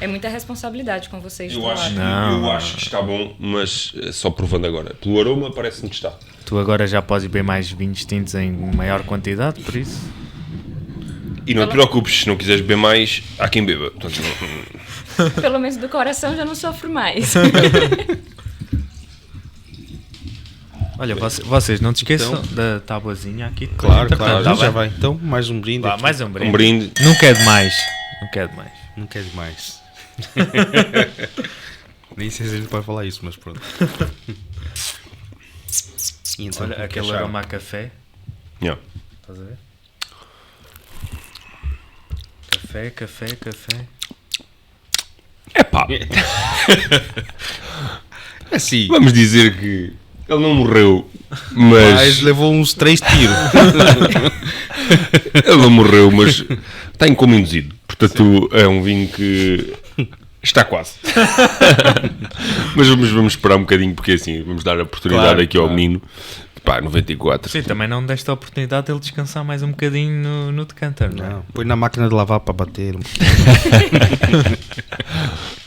É muita responsabilidade com vocês. Eu acho que está bom, mas só provando agora. Pelo aroma parece-me que está. Tu agora já podes beber mais vinhos tintos em maior quantidade, por isso. E não te preocupes, se não quiseres beber mais, há quem beba. Portanto, pelo menos do coração já não sofro mais. Olha, vocês não te esqueçam da tabuazinha aqui. Claro, já vai. Então, mais um brinde. Mais um brinde. Um brinde. Nunca é demais. Nunca é demais. Nem sei se a gente pode falar isso, mas pronto. Então, olha, aquele aroma a café. Yeah. Estás a ver? Café. Epá. Assim, vamos dizer que ele não morreu, mas levou uns 3 tiros. Ele não morreu, mas está incomundido. Portanto, é um vinho que Está quase. Mas vamos esperar um bocadinho, porque assim, vamos dar a oportunidade aqui ao menino. Pá, 94. Sim, também não deste a oportunidade dele descansar mais um bocadinho no decanter, não é? Não, põe na máquina de lavar para bater. O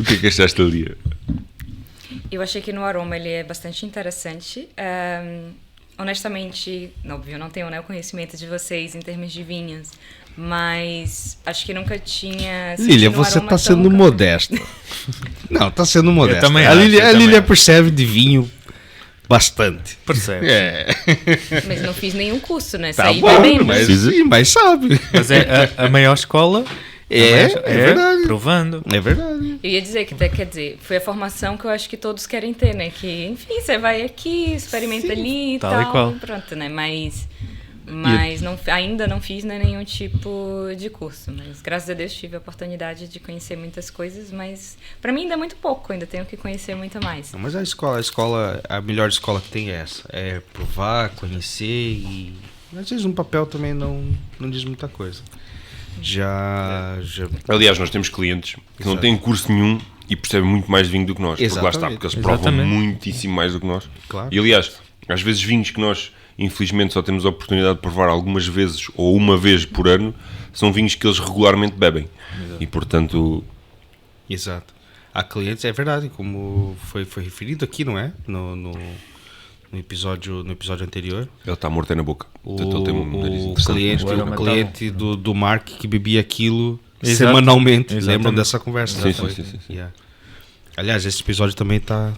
que é que achaste ali? Eu achei que no aroma ele é bastante interessante. Honestamente, óbvio, eu não tenho, né, o conhecimento de vocês em termos de vinhos, mas acho que nunca tinha sentido Lilia, um você aroma tá tão sendo modesta. Não, tá sendo modesta. também a acho, Lilia, eu a também Lilia acho. percebe de vinho bastante. Percebe? É. Mas não fiz nenhum curso, né? Tá Saí bom, bebendo. mas, Precisa. sim, mas sabe. Mas é a maior escola. É verdade. Provando. É verdade. Eu ia dizer que, quer dizer, foi a formação que eu acho que todos querem ter, né? Que, enfim, você vai aqui, experimenta ali e tal tal, e qual. pronto, né? Mas não, ainda não fiz, né, nenhum tipo de curso. Mas graças a Deus tive a oportunidade de conhecer muitas coisas, mas pra mim ainda é muito pouco, ainda tenho que conhecer muito mais. Não, mas a melhor escola que tem é essa. É provar, conhecer e... Às vezes um papel também não diz muita coisa. Já... Aliás, nós temos clientes que não Exato. têm curso nenhum e percebem muito mais de vinho do que nós. Porque lá está, Exatamente. porque eles provam Exatamente. muitíssimo mais do que nós. Claro. E aliás, às vezes vinhos que nós, infelizmente, só temos a oportunidade de provar algumas vezes ou uma vez por ano, são vinhos que eles regularmente bebem. E portanto, Exato. Há clientes, é verdade, como foi referido aqui, não é? No episódio anterior. ele está morto aí na boca. O, Portanto, ele tem um nariz o interessante. cliente, O aroma o tá cliente do Mark que bebia aquilo Exato. semanalmente. Exatamente. Lembram dessa conversa? Sim, não foi? sim, sim. Yeah. Aliás, esse episódio também tá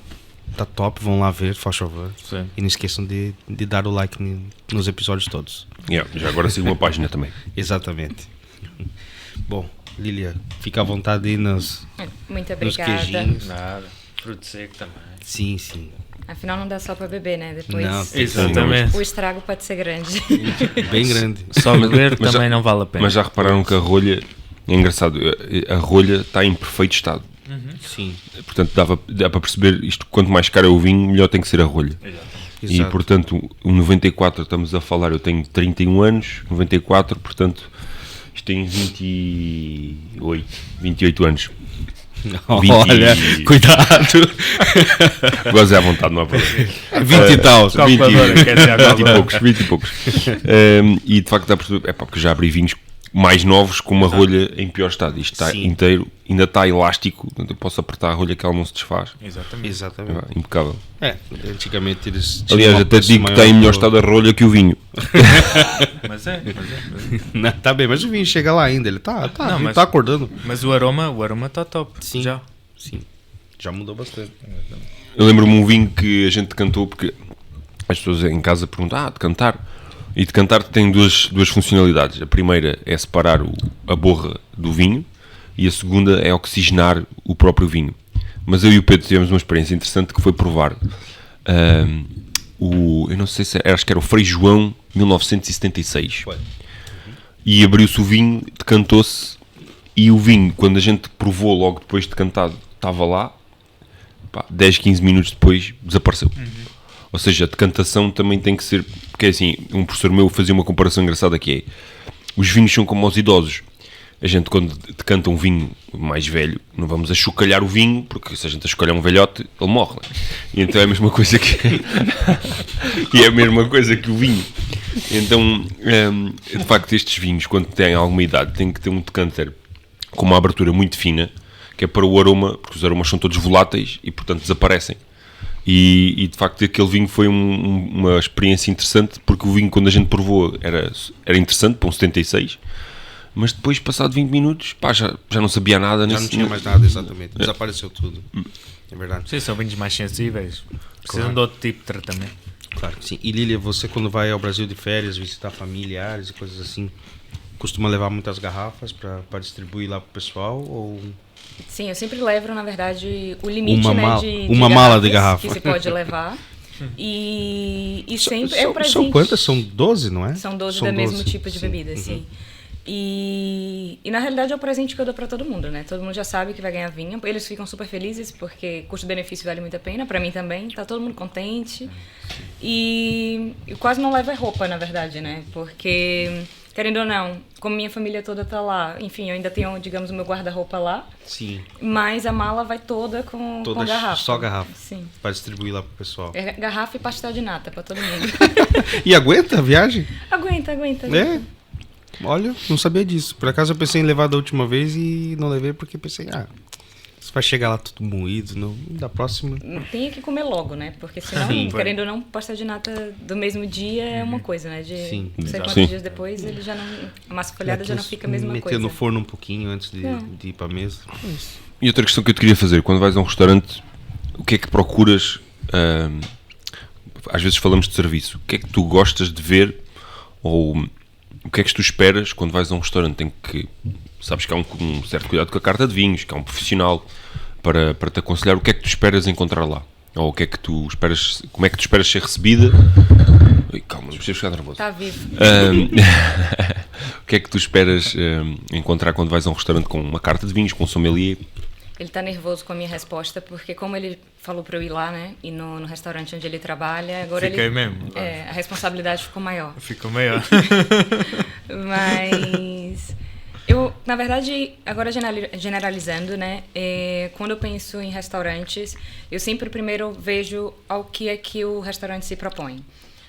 top. Vão lá ver, faz favor. Sim. E não esqueçam de dar o like nos episódios todos. Yeah, já agora sigo uma página também. Exatamente. Bom, Lilia, fica à vontade aí nos Muito nos obrigada. queijinhos. Nada. Fruto seco também. Sim, sim. Afinal, não dá só pra beber, né? Depois Não, Exatamente. o estrago pode ser grande. Bem grande. Só beber Mas também já- não vale a pena. Mas já repararam que a rolha, é engraçado, a rolha está em perfeito estado. Sim. Portanto, dá para perceber isto, quanto mais caro é o vinho, melhor tem que ser a rolha. E Exato. portanto, o 94 estamos a falar, eu tenho 31 anos, 94, portanto, isto tem 28 anos. 20 Olha, cuidado. Goze à vontade, não há problema. 20 e tal. Calculadora, quer dizer, a 20 e calculadora. poucos, 20 e poucos. E de facto dá para perceber, porque já abri vinhos mais novos com uma rolha em pior estado. Isto está Sim. inteiro, ainda está elástico, portanto, eu posso apertar a rolha que ela não se desfaz. Exatamente. Exatamente. Impecável. Antigamente eles tinham Aliás, um até preço digo que maior está em melhor do- estado a rolha que o vinho. Mas é. Não, tá bem, mas o vinho chega lá ainda. Ele tá, Não, ele mas- tá acordando. Mas o aroma está top. Sim. Já. Sim. Já mudou bastante. Eu lembro-me um vinho que a gente cantou, porque as pessoas em casa perguntam, decantar. E decantar tem duas funcionalidades. A primeira é separar a borra do vinho e a segunda é oxigenar o próprio vinho. Mas eu e o Pedro tivemos uma experiência interessante que foi provar eu não sei se acho que era o Frei João 1976. Foi. E abriu-se o vinho, decantou-se e o vinho, quando a gente provou logo depois de decantado, estava lá, 10, 15 minutos depois desapareceu. Ou seja, a decantação também tem que ser, porque é assim, um professor meu fazia uma comparação engraçada que é, os vinhos são como os idosos. A gente quando decanta um vinho mais velho, não vamos achocalhar o vinho, porque se a gente achocalhar um velhote, ele morre. Né? E então é a mesma coisa que e é a mesma coisa que o vinho. Então, de facto, estes vinhos, quando têm alguma idade, têm que ter um decanter com uma abertura muito fina, que é para o aroma, porque os aromas são todos voláteis e, portanto, desaparecem. E de facto, aquele vinho foi uma experiência interessante, porque o vinho, quando a gente provou, era interessante, para um 76, mas depois, passado 20 minutos, já não sabia nada. Já não tinha mais nada, exatamente. Desapareceu tudo. É verdade. Sim, são vinhos mais sensíveis. Precisam de outro tipo de tratamento. Claro que sim. E Lilia, você quando vai ao Brasil de férias, visitar familiares e coisas assim, costuma levar muitas garrafas para distribuir lá pro pessoal? Ou... Sim, eu sempre levo, na verdade, o limite, Uma né, mala- de uma mala de garrafa. que se pode levar. E sempre é um São presente. quantas? São 12, não é? São 12 do mesmo tipo de sim. bebida, Uhum. sim. E na realidade é o presente que eu dou pra todo mundo, né? Todo mundo já sabe que vai ganhar vinho. Eles ficam super felizes porque custo-benefício vale muito a pena. Pra mim também, tá todo mundo contente. E eu quase não levo roupa, na verdade, né? Porque, querendo ou não, como minha família toda tá lá, enfim, eu ainda tenho, digamos, o meu guarda-roupa lá. Sim. Mas a mala vai toda com garrafa. Só garrafa. Sim. Para distribuir lá pro pessoal. É garrafa e pastel de nata para todo mundo. E aguenta a viagem? Aguenta. É? Olha, não sabia disso. Por acaso eu pensei em levar da última vez e não levei porque pensei, você vai chegar lá tudo moído, não, da próxima... Tem que comer logo, né? Porque senão, Sim, querendo ou não, pastel de nata do mesmo dia é uma coisa, né? Sim. Não sei Sim. quantos dias depois, ele já não... A massa folhada já não fica a mesma meter coisa. no forno um pouquinho antes de ir pra mesa. Isso. E outra questão que eu te queria fazer, quando vais a um restaurante, o que é que procuras? Às vezes falamos de serviço. O que é que tu gostas de ver? Ou o que é que tu esperas quando vais a um restaurante? Sabes que há um certo cuidado com a carta de vinhos, que há um profissional para te aconselhar. O que é que tu esperas encontrar lá? Ou o que é que tu esperas? Como é que tu esperas ser recebida? Calma, não precisas ficar nervoso. Está vivo. O que é que tu esperas encontrar quando vais a um restaurante com uma carta de vinhos, com um sommelier? Ele tá nervoso com a minha resposta, porque como ele falou para eu ir lá, né? E no restaurante onde ele trabalha, agora Fiquei ele... mesmo. a responsabilidade ficou maior. Ficou maior. Mas... Eu, na verdade, agora generalizando, né? Quando eu penso em restaurantes, eu sempre primeiro vejo ao que é que o restaurante se propõe.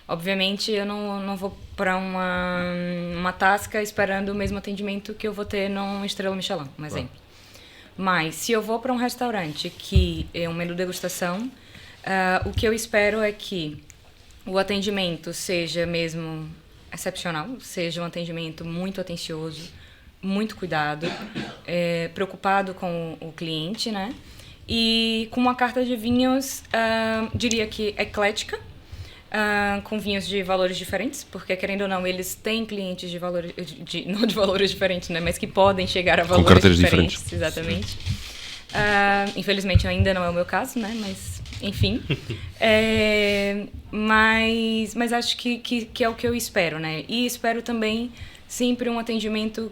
Obviamente, eu não vou para uma tasca esperando o mesmo atendimento que eu vou ter num Estrela Michelin, um exemplo. Mas, se eu vou para um restaurante que é um menu degustação, o que eu espero é que o atendimento seja mesmo excepcional, seja um atendimento muito atencioso, muito cuidado, preocupado com o cliente, né? E com uma carta de vinhos, diria que eclética, com vinhos de valores diferentes, porque, querendo ou não, eles têm clientes de valores, não de valores diferentes, né, mas que podem chegar a valores diferentes. Exatamente. Infelizmente, ainda não é o meu caso, né, mas, enfim. Mas acho que é o que eu espero, né, e espero também sempre um atendimento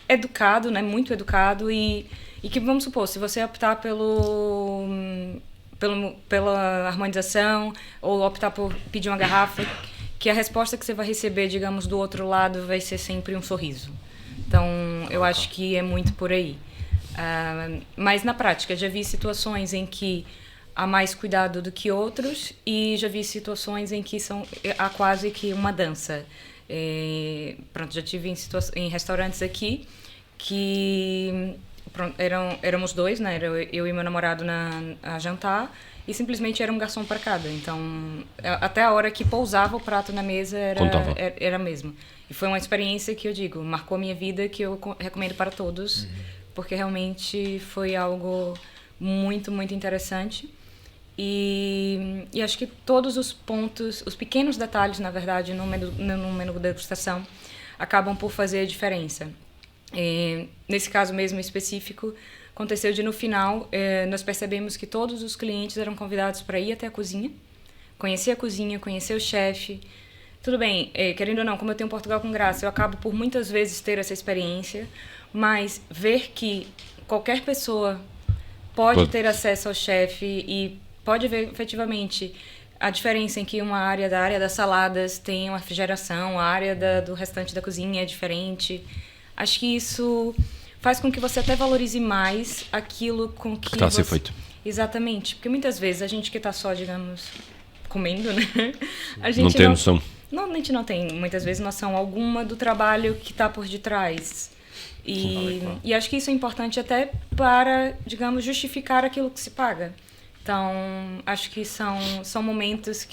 educado, né, muito educado, e que, vamos supor, se você optar pela harmonização ou optar por pedir uma garrafa, que a resposta que você vai receber, digamos, do outro lado vai ser sempre um sorriso. Então, eu acho que é muito por aí. Mas, na prática, já vi situações em que há mais cuidado do que outros e já vi situações em que há quase que uma dança. Pronto, já tive em restaurantes aqui que... Pronto, éramos dois, né? Eu e meu namorado a jantar e simplesmente era um garçom para cada. Então, até a hora que pousava o prato na mesa era mesmo. E foi uma experiência que eu digo, marcou a minha vida, que eu recomendo para todos, porque realmente foi algo muito, muito interessante. E acho que todos os pontos, os pequenos detalhes, na verdade, no menu de degustação, acabam por fazer a diferença. Nesse caso mesmo específico, aconteceu de no final nós percebemos que todos os clientes eram convidados para ir até a cozinha, conhecer o chefe. Tudo bem, querendo ou não, como eu tenho Portugal com Graça, eu acabo por muitas vezes ter essa experiência, mas ver que qualquer pessoa pode ter acesso ao chefe e pode ver efetivamente a diferença em que uma área das saladas tem uma refrigeração, a área do restante da cozinha é diferente. Acho que isso faz com que você até valorize mais aquilo com que está a ser feito. Exatamente. Porque muitas vezes a gente que está só, digamos, comendo, né? A gente não tem noção. Não, a gente não tem, muitas vezes, noção alguma do trabalho que está por detrás. E acho que isso é importante até para, digamos, justificar aquilo que se paga. Então, acho que são momentos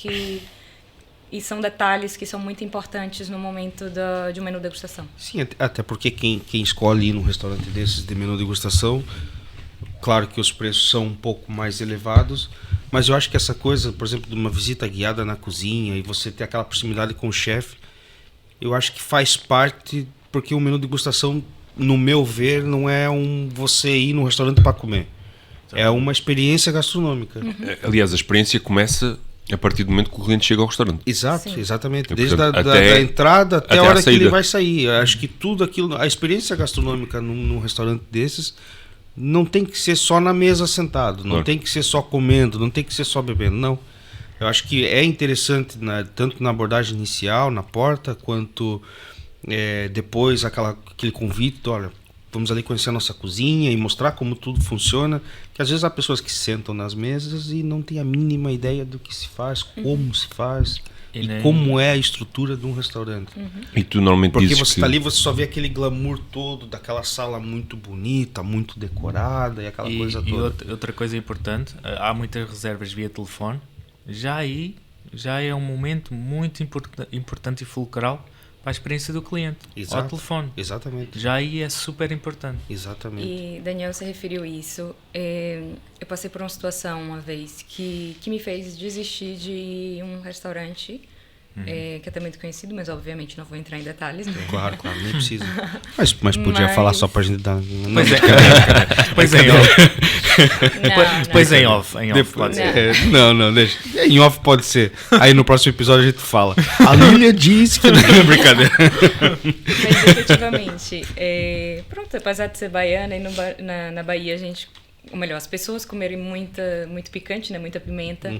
e são detalhes que são muito importantes no momento de um menu degustação. Sim, até porque quem escolhe ir num restaurante desses de menu degustação, claro que os preços são um pouco mais elevados, mas eu acho que essa coisa, por exemplo, de uma visita guiada na cozinha e você ter aquela proximidade com o chefe, eu acho que faz parte, porque o menu degustação, no meu ver, não é você ir num restaurante para comer. É uma experiência gastronômica. Aliás, a experiência começa a partir do momento que o cliente chega ao restaurante. Exato, Sim. Exatamente. E, Desde portanto, da entrada até a hora que ele vai sair. Eu acho que tudo aquilo, a experiência gastronômica num restaurante desses não tem que ser só na mesa sentado, não tem que ser só comendo, não tem que ser só bebendo, não. Eu acho que é interessante, tanto na abordagem inicial, na porta, quanto depois aquele convite, olha, vamos ali conhecer a nossa cozinha e mostrar como tudo funciona, que às vezes há pessoas que sentam nas mesas e não têm a mínima ideia do que se faz, como se faz e como é a estrutura de um restaurante. E tu normalmente Porque dizes você que... está ali, você só vê aquele glamour todo daquela sala muito bonita, muito decorada e aquela coisa toda. E outra coisa importante, há muitas reservas via telefone, já é um momento muito importante e fulcral para a experiência do cliente. Exato. Ao telefone. Exatamente. Já aí é super importante. Exatamente. E Daniel, você referiu isso. Eu passei por uma situação uma vez que me fez desistir de um restaurante que é também desconhecido, mas obviamente não vou entrar em detalhes. Né? Claro, nem precisa. Mas podia falar só pra gente dar... Pois é, em off. Pois em off. Pode ser. Não, deixa. Em off pode ser. Aí no próximo episódio a gente fala. A Lília disse que... Não é brincadeira. Mas efetivamente, pronto, apesar de ser baiana, e na Bahia a gente... Ou melhor, as pessoas comerem muito picante, né? Muita pimenta.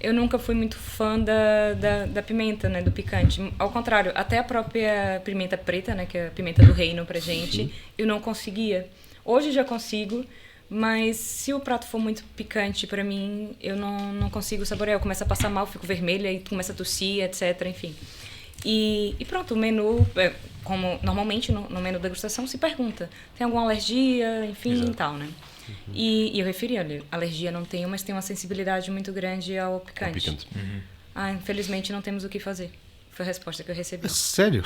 Eu nunca fui muito fã da pimenta, né? Do picante. Ao contrário, até a própria pimenta preta, né? Que é a pimenta do reino pra gente, eu não conseguia. Hoje já consigo, mas se o prato for muito picante pra mim, eu não consigo saborear. Eu começo a passar mal, fico vermelha e começo a tossir, etc. Enfim. E pronto, o menu, como normalmente no menu da degustação se pergunta, tem alguma alergia, enfim, e tal, né? E eu referi, olha, alergia não tenho, mas tenho uma sensibilidade muito grande ao picante. Infelizmente não temos o que fazer. Foi a resposta que eu recebi. Sério?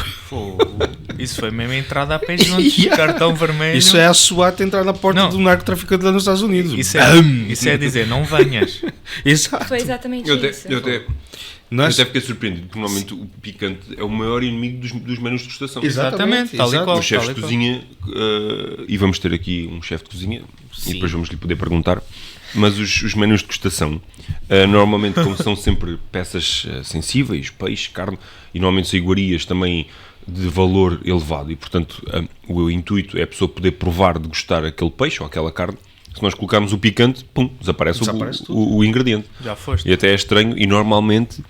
Isso foi mesmo a entrada a pé juntos, cartão vermelho. Isso é a SWAT entrar na porta do narcotraficante lá nos Estados Unidos. Isso é dizer, não venhas. Exato. Foi exatamente isso. Eu até fiquei surpreendido, porque normalmente o picante é o maior inimigo dos menus de degustação. Exatamente, tal e qual. Os chefes de cozinha, e vamos ter aqui um chefe de cozinha, e depois vamos lhe poder perguntar, mas os menus de degustação, normalmente como são sempre peças sensíveis, peixe, carne, e normalmente são iguarias também de valor elevado, e portanto o intuito é a pessoa poder provar, degustar aquele peixe ou aquela carne. Se nós colocarmos o picante, pum, desaparece o ingrediente. Já foste. E até é estranho, e normalmente,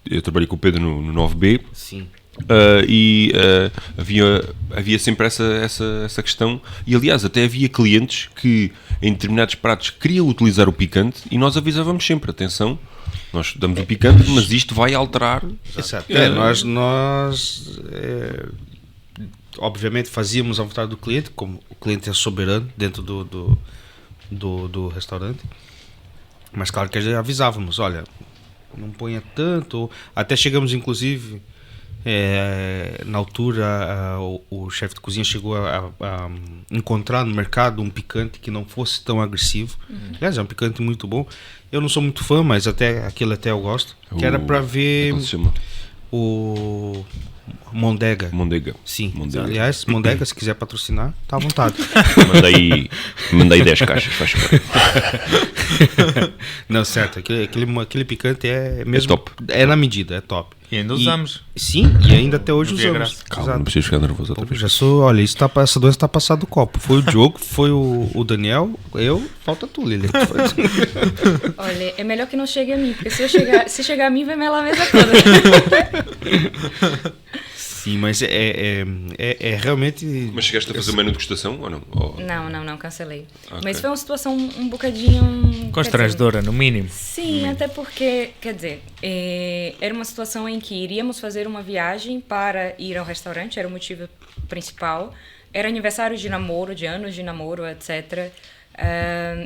eu trabalhei com o Pedro no 9B, Sim. Havia sempre essa questão, e aliás até havia clientes que em determinados pratos queriam utilizar o picante e nós avisávamos sempre, atenção, nós damos o picante, mas isto vai alterar. Exato. Nós obviamente fazíamos a vontade do cliente, como o cliente é soberano dentro do restaurante, mas claro que avisávamos, olha, não ponha tanto, até chegamos inclusive na altura o chefe de cozinha chegou a encontrar no mercado um picante que não fosse tão agressivo. Aliás, é um picante muito bom, eu não sou muito fã, mas aquele até eu gosto, que era para ver o Mondega. Sim. Mondega. Aliás, Mondega, se quiser patrocinar, tá à vontade. Mandei 10 caixas, faz favor. Não, certo. Aquele picante é mesmo. É top. É na medida, é top. E ainda usamos. Sim, e ainda até hoje usamos. Calma, não precisa ficar nervoso outra vez. Olha, essa doença tá passada do copo. Foi o Diogo, foi o Daniel, falta tu, Lília. Olha, é melhor que não chegue a mim, porque se chegar a mim, vai melar a mesa toda. Sim, mas é realmente... Mas chegaste a fazer o menu de degustação ou não? Não, cancelei. Okay. Mas foi uma situação um bocadinho... constrangedora, no mínimo. Sim, até porque, quer dizer, era uma situação em que iríamos fazer uma viagem para ir ao restaurante, era o motivo principal. Era aniversário de namoro, de anos de namoro, etc.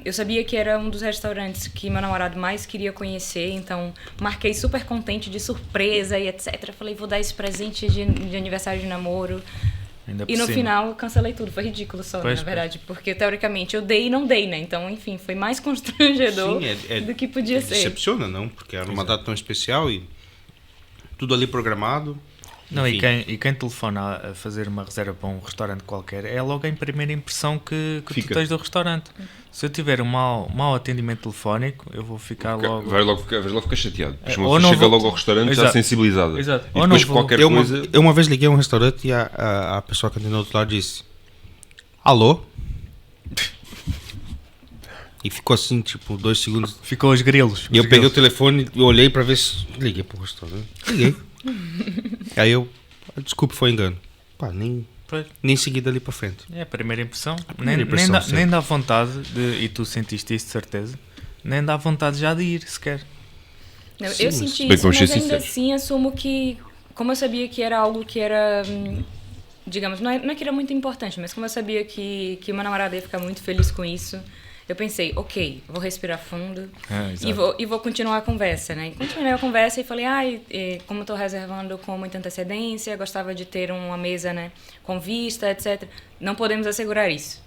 Eu sabia que era um dos restaurantes que meu namorado mais queria conhecer, então marquei super contente, de surpresa e etc. Falei, vou dar esse presente de aniversário de namoro. E no final cancelei tudo, foi ridículo só, na verdade, porque teoricamente eu dei e não dei, né? Então, enfim, foi mais constrangedor do que podia ser. Decepciona, não? Porque era uma data tão especial e tudo ali programado. Não, e quem telefona a fazer uma reserva para um restaurante qualquer é logo a primeira impressão que tu tens do restaurante. Se eu tiver um mau atendimento telefónico, eu vou ficar logo... Vais logo ficar chateado. Depois uma pessoa chega logo ao restaurante já sensibilizada. Exato. E depois qualquer coisa... Eu uma vez liguei a um restaurante e a pessoa que atendeu do outro lado disse: alô? E ficou assim, tipo, 2 segundos. Ficou os grilos. E eu os peguei o grilos. telefone e olhei pra ver se... Liguei pro restaurante. Liguei. Aí eu... Desculpe, foi engano. Pá, Pois. nem segui dali pra frente. É a primeira impressão. primeira impressão, nem, sempre. nem dá vontade, e tu sentiste isso de certeza, nem dá vontade já de ir sequer. Não, Sim, eu mas senti bem isso, vamos mas ser ainda sinceros. assim assumo que, como eu sabia que era algo que era, digamos, não é que era muito importante, mas como eu sabia que meu namorado ia ficar muito feliz com isso, eu pensei, ok, vou respirar fundo e vou continuar a conversa, né? E continuei a conversa e falei, como estou reservando com muita antecedência, gostava de ter uma mesa, né, com vista, etc. Não podemos assegurar isso.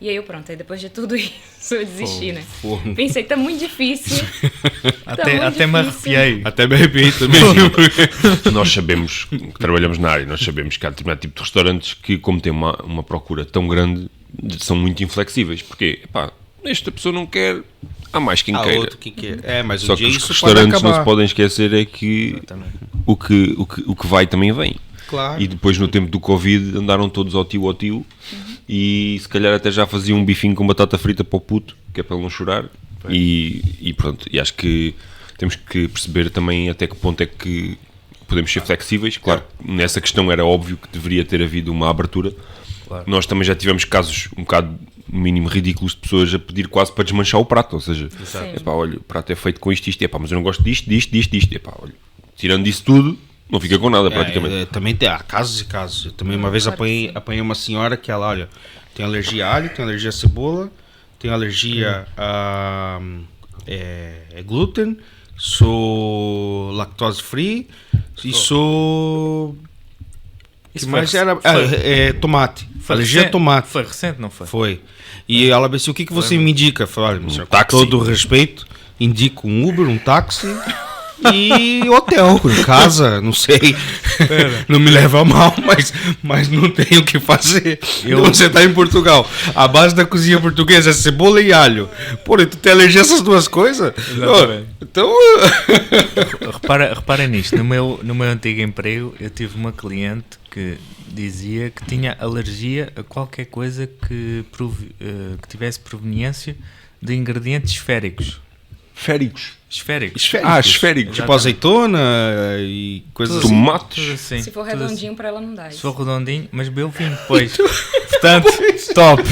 E aí aí depois de tudo isso eu desisti, né? Pensei que tá muito difícil. Até me arrepiei. Até me arrepiei também. Nós sabemos, que trabalhamos na área, nós sabemos que há determinado tipo de restaurantes que, como tem uma procura tão grande, são muito inflexíveis. Porque, pá, esta pessoa não quer, há mais quem Há queira. outro que quer. É, mas Só um que dia os isso pode restaurantes não acabar. se podem esquecer é que o que vai também vem. Claro. E depois no tempo do Covid andaram todos ao tio e se calhar até já faziam um bifinho com batata frita para o puto, que é para ele não chorar. E pronto, e acho que temos que perceber também até que ponto é que podemos ser flexíveis. Claro, nessa questão era óbvio que deveria ter havido uma abertura. Claro. Nós também já tivemos casos um bocado, no mínimo, ridículos de pessoas a pedir quase para desmanchar o prato, ou seja, Sim. epá, olha, o prato é feito com isto, mas eu não gosto disto, epá, olha, tirando disso tudo, não fica com nada praticamente. Também tem casos e casos. Eu também uma vez Claro que apanhei uma senhora que ela, olha, tem alergia a alho, tem alergia a cebola, tem alergia a glúten, sou lactose free e sou... Isso que foi mais rec- era? foi- Tomate. Foi Alergia a recente- tomate. Foi recente, não foi? Foi. E ela disse, o que você me indica? Eu falei, olha, meu senhor, com táxi. todo o respeito, indico um Uber, um táxi e hotel, casa, não sei. Não me leva a mal, mas não tenho o que fazer. Então você tá em Portugal. A base da cozinha portuguesa é cebola e alho. Pô, e tu tem alergia a essas duas coisas? Exatamente. Então... Repara nisto, no meu antigo emprego eu tive uma cliente que dizia que tinha alergia a qualquer coisa que tivesse proveniência de ingredientes esféricos. Esféricos. Esféricos. Esféricos. Tipo azeitona e coisas assim. Tomates. Tudo assim, Se for tudo assim. redondinho, para ela não dá. Se for redondinho, mas bebeu vinho depois. Portanto, top.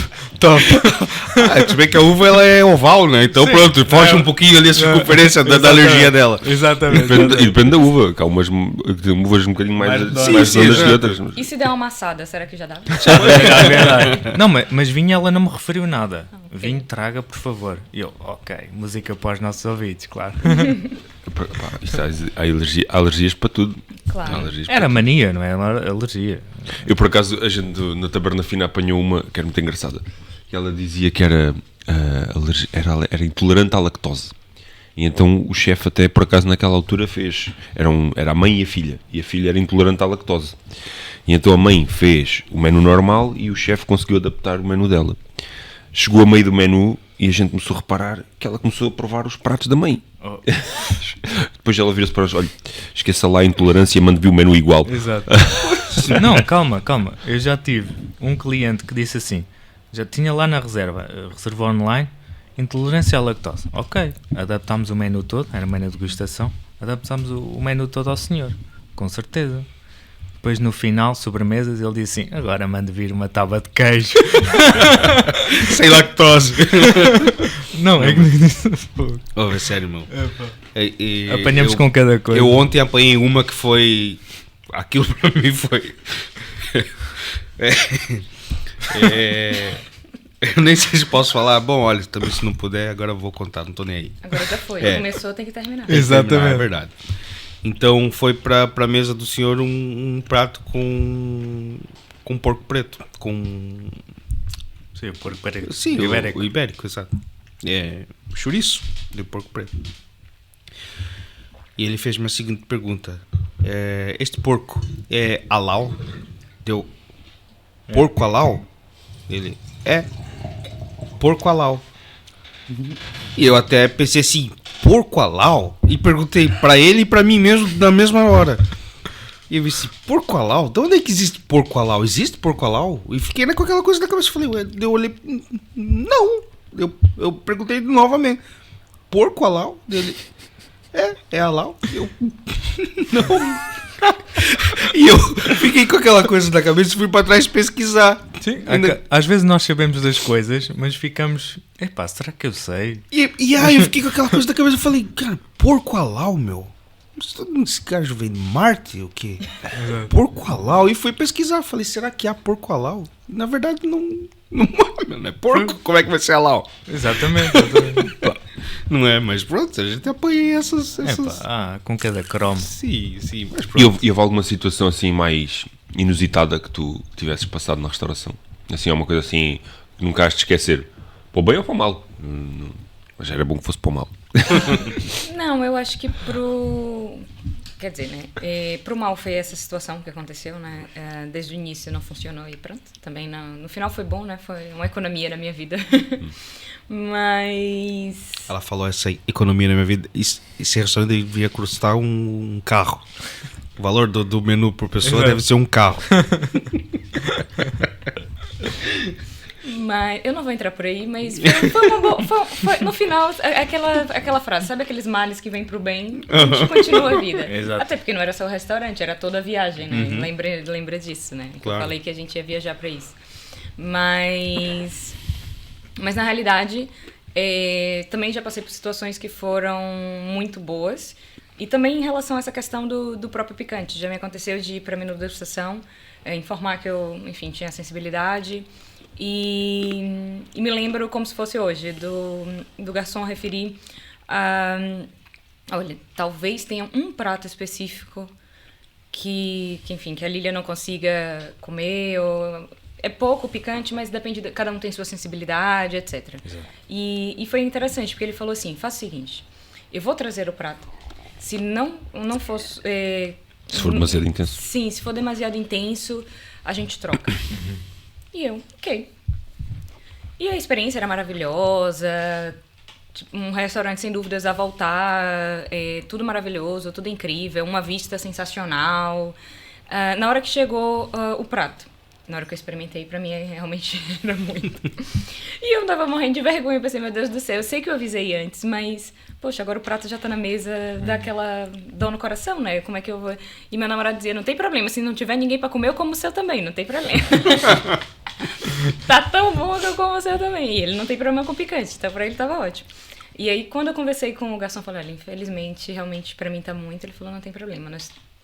Se bem que a uva ela é oval, né? Então Sim. pronto, foge um pouquinho ali a circunferência da alergia dela. Exatamente. E depende da uva, que há umas uvas um bocadinho mais Mais donas sim, que outras. E se der uma amassada, será que já dá? É verdade. Não, mas vinho ela não me referiu nada. Vinho traga, por favor. E eu, ok, música para os nossos ouvidos, claro. Pá, isto há alergias para tudo. Claro. Há alergias para Era mania, não é? Era alergia. Eu, por acaso, a gente na Taberna Fina apanhou uma que era muito engraçada. E ela dizia que era intolerante à lactose. E então o chefe até, por acaso, naquela altura fez... Era a mãe e a filha. E a filha era intolerante à lactose. E então a mãe fez o menu normal e o chefe conseguiu adaptar o menu dela. Chegou a meio do menu e a gente começou a reparar que ela começou a provar os pratos da mãe. Oh. Depois ela vira-se para nós, olha, esqueça lá a intolerância, mande-vi o menu igual. Exato. Não, calma. Eu já tive um cliente que disse assim, já tinha lá na reserva, reservou online, intolerância à lactose. Ok, adaptámos o menu todo, era menu de degustação, adaptámos o menu todo ao senhor, com certeza. Depois no final, sobremesas, ele disse assim, agora mande vir uma tábua de queijo. Sem lactose. Não, é que... Oh, é sério, meu. Apanhamos com cada coisa. Eu ontem apanhei uma que foi... Aquilo para mim foi... Eu nem sei se posso falar. Bom, olha, também se não puder, agora eu vou contar, não tô nem aí. Agora já foi. É. Começou, tem que terminar. É verdade. Então foi pra mesa do senhor um prato com porco preto. Com... Sim, o porco ibérico. Sim, o ibérico, exato. Chouriço de porco preto. E ele fez-me a seguinte pergunta. Este porco é halal? Deu, porco halal? Ele, porco halal. E eu até pensei assim, porco halal? E perguntei pra ele e pra mim mesmo na mesma hora. E eu disse, porco halal? De onde é que existe porco halal? Existe porco halal? E fiquei com aquela coisa na cabeça. Falei, eu olhei, não. eu perguntei novamente, porco halau? Dele, é halau? Eu, não. E eu fiquei com aquela coisa na cabeça e fui para trás pesquisar. Sim, às vezes nós sabemos das coisas, mas ficamos, epá, será que eu sei? E aí eu fiquei com aquela coisa na cabeça e falei, cara, porco halau, meu? Esse gajo vem de Marte, o quê? Porco halau. E fui pesquisar, falei, será que há porco halau? Na verdade, não é porco, como é que vai ser halau? Exatamente. Não é, mas pronto, a gente apanha essas... Com cada cromo. Sim, mas E pronto. houve alguma situação assim mais inusitada que tu tivesses passado na restauração? Assim, uma coisa assim que nunca has de esquecer. Para o bem ou para o mal? Mas era bom que fosse para o mal. Não, eu acho que quer dizer, né, pro mal foi essa situação que aconteceu, né, desde o início não funcionou e pronto, também no final foi bom, né, foi uma economia na minha vida, mas... Ela falou essa economia na minha vida, esse restaurante devia custar um carro. O valor do menu por pessoa deve ser um carro. Mas eu não vou entrar por aí, mas foi uma boa. Foi, no final, aquela frase, sabe aqueles males que vêm pro bem? A gente continua a vida. Exato. Até porque não era só o restaurante, era toda a viagem, né? Lembra disso, né? Que eu falei que a gente ia viajar pra isso. Mas na realidade, também já passei por situações que foram muito boas. E também em relação a essa questão do próprio picante. Já me aconteceu de ir pra menu de degustação, informar que eu, enfim, tinha sensibilidade. E me lembro como se fosse hoje, do garçom referir olha, talvez tenha um prato específico que a Lília não consiga comer, ou é pouco picante, mas depende, cada um tem sua sensibilidade, etc. E foi interessante, porque ele falou assim, faça o seguinte, eu vou trazer o prato, se não fosse... Se for demasiado intenso. Sim, se for demasiado intenso, a gente troca. E eu, ok. E a experiência era maravilhosa, tipo, um restaurante sem dúvidas a voltar, tudo maravilhoso, tudo incrível, uma vista sensacional. Na hora que chegou o prato, na hora que eu experimentei, pra mim realmente era muito. E eu tava morrendo de vergonha, pensei, meu Deus do céu, eu sei que eu avisei antes, mas, poxa, agora o prato já tá na mesa, dá aquela dor no coração, né? Como é que eu vou... E meu namorado dizia, não tem problema, se não tiver ninguém pra comer, eu como o seu também, não tem problema. Tá tão bom que eu como o seu também. E ele não tem problema com picante, então pra ele tava ótimo. E aí, quando eu conversei com o garçom, eu falei, olha, infelizmente, realmente, pra mim tá muito. Ele falou, não tem problema,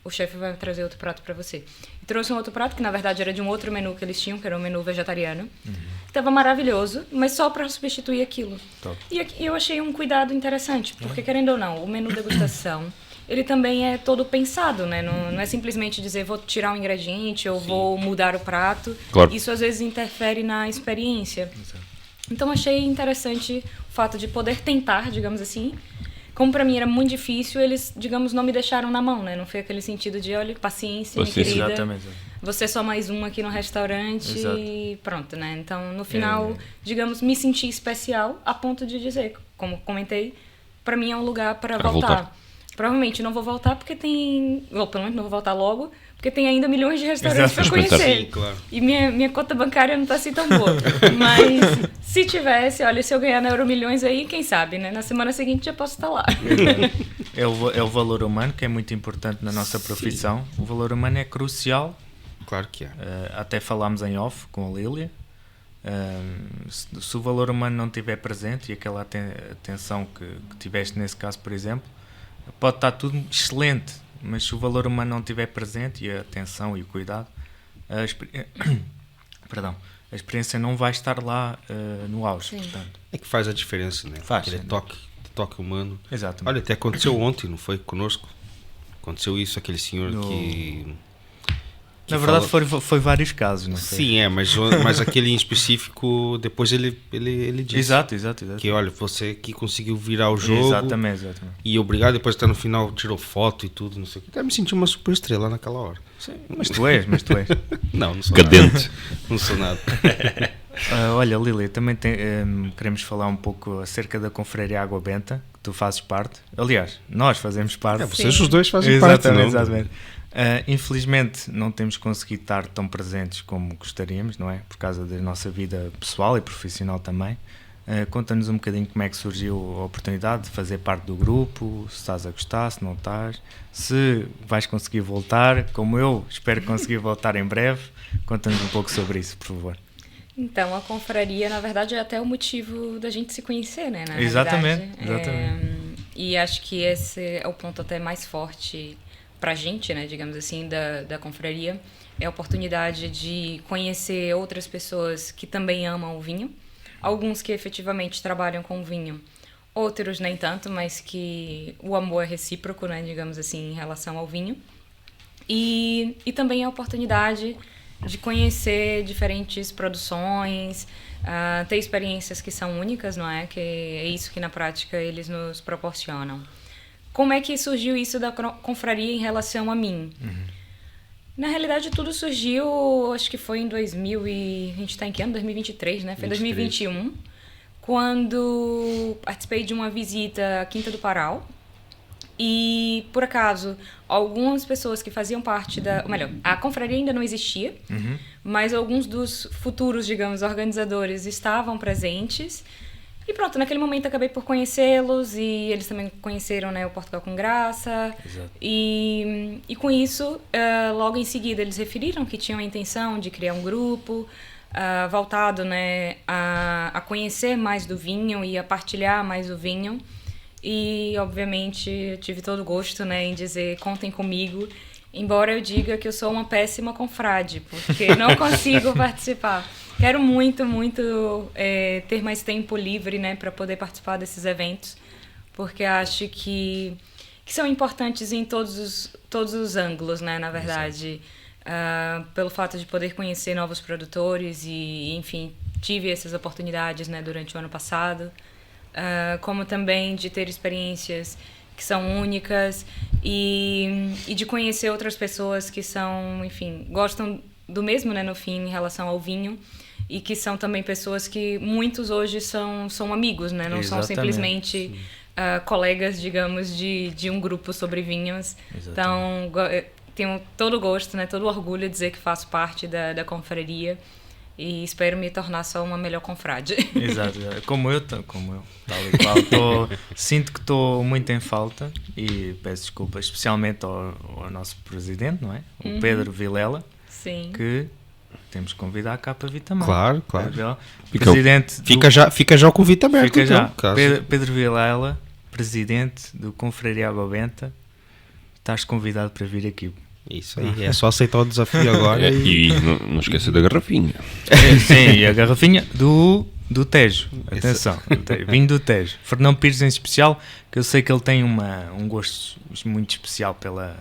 o chefe vai trazer outro prato pra você. E trouxe um outro prato, que na verdade era de um outro menu que eles tinham, que era um menu vegetariano. Que tava maravilhoso, mas só pra substituir aquilo. Top. E eu achei um cuidado interessante, porque querendo ou não, o menu degustação, ele também é todo pensado, né? Não é simplesmente dizer, vou tirar um ingrediente ou vou mudar o prato. Claro. Isso às vezes interfere na experiência. Exato. Então achei interessante o fato de poder tentar, digamos assim. Como pra mim era muito difícil, eles, digamos, não me deixaram na mão, né? Não foi aquele sentido de, olha, paciência, minha querida. Exatamente. Você é só mais um aqui no restaurante. Exato. E pronto, né? Então, no final, digamos, me senti especial a ponto de dizer, como comentei, pra mim é um lugar para voltar. Provavelmente não vou voltar porque tem... Ou pelo menos não vou voltar logo, porque tem ainda milhões de restaurantes para conhecer. Sim, claro. E minha conta bancária não tá assim tão boa. Mas se tivesse, olha, se eu ganhar na Euromilhões aí, quem sabe, né? Na semana seguinte já posso estar lá. É o valor humano que é muito importante na nossa profissão. O valor humano é crucial. Claro que é. Até falámos em off com a Lília. Se o valor humano não estiver presente e aquela atenção que tiveste nesse caso, por exemplo, pode estar tudo excelente, mas se o valor humano não estiver presente e a atenção e o cuidado, a experiência não vai estar lá no auge. Portanto. É que faz a diferença, né? Faz. Aquele toque humano. Exatamente. Olha, até aconteceu ontem, não foi conosco? Aconteceu isso, aquele senhor que na verdade foi vários casos, não sei. Sim, mas aquele em específico, depois ele disse. Exato. Que olha, você que conseguiu virar o jogo. Exatamente. E obrigado, depois até no final tirou foto e tudo, não sei o que. Até me senti uma super estrela naquela hora. Sim, mas tu és. Não sou Cadente. nada. Não sou nada. Olha, Lili, também queremos falar um pouco acerca da Confraria Água Benta, que tu fazes parte. Aliás, nós fazemos parte. Vocês os dois fazem parte, não? Exatamente. Infelizmente não temos conseguido estar tão presentes como gostaríamos, não é? Por causa da nossa vida pessoal e profissional também. Conta-nos um bocadinho como é que surgiu a oportunidade de fazer parte do grupo, se estás a gostar, se não estás, se vais conseguir voltar, como eu espero conseguir voltar em breve. Conta-nos um pouco sobre isso, por favor. Então, a confraria, na verdade, é até o motivo da gente se conhecer, né? Exatamente. E acho que esse é o ponto até mais forte pra gente, né? Digamos assim, da confraria. É a oportunidade de conhecer outras pessoas que também amam o vinho. Alguns que efetivamente trabalham com vinho, outros nem tanto, mas que o amor é recíproco, né, digamos assim, em relação ao vinho. E também a oportunidade de conhecer diferentes produções, ter experiências que são únicas, não é? Que é isso que na prática eles nos proporcionam. Como é que surgiu isso da confraria em relação a mim? Na realidade, tudo surgiu, acho que foi em 2000 e... A gente está em que ano? 2023, né? Foi em 2021, quando participei de uma visita à Quinta do Paral. E, por acaso, algumas pessoas que faziam parte da... Ou melhor, a confraria ainda não existia, mas alguns dos futuros, digamos, organizadores estavam presentes. E pronto, naquele momento acabei por conhecê-los e eles também conheceram, né, o Portugal com Graça. Exato. E com isso, logo em seguida, eles referiram que tinham a intenção de criar um grupo voltado, né, a conhecer mais do vinho e a partilhar mais o vinho. E, obviamente, eu tive todo o gosto, né, em dizer, contem comigo, embora eu diga que eu sou uma péssima confrade, porque não consigo participar. Quero muito, muito ter mais tempo livre, né, para poder participar desses eventos, porque acho que são importantes em todos os ângulos, né, na verdade. Pelo fato de poder conhecer novos produtores e, enfim, tive essas oportunidades, né, durante o ano passado, como também de ter experiências que são únicas e de conhecer outras pessoas que são, enfim, gostam do mesmo, né, no fim, em relação ao vinho. E que são também pessoas que muitos hoje são amigos, né? Não são simplesmente colegas, digamos, de um grupo sobre vinhos. Exatamente. Então, tenho todo o gosto, né? Todo o orgulho de dizer que faço parte da confraria e espero me tornar só uma melhor confrade. Exato, como eu, tal e qual. Sinto que estou muito em falta e peço desculpa especialmente ao nosso presidente, não é? O Pedro Vilela. Sim. Que temos que convidar cá para vir também. Claro. Presidente fica já o convite aberto. Fica já. Então, Pedro Vilela, presidente do Confraria Água Benta, estás convidado para vir aqui. Isso aí, é só aceitar o desafio agora. E não esqueça da garrafinha. Sim, e a garrafinha do Tejo. Atenção, vinho do Tejo. Fernão Pires em especial, que eu sei que ele tem um gosto muito especial pela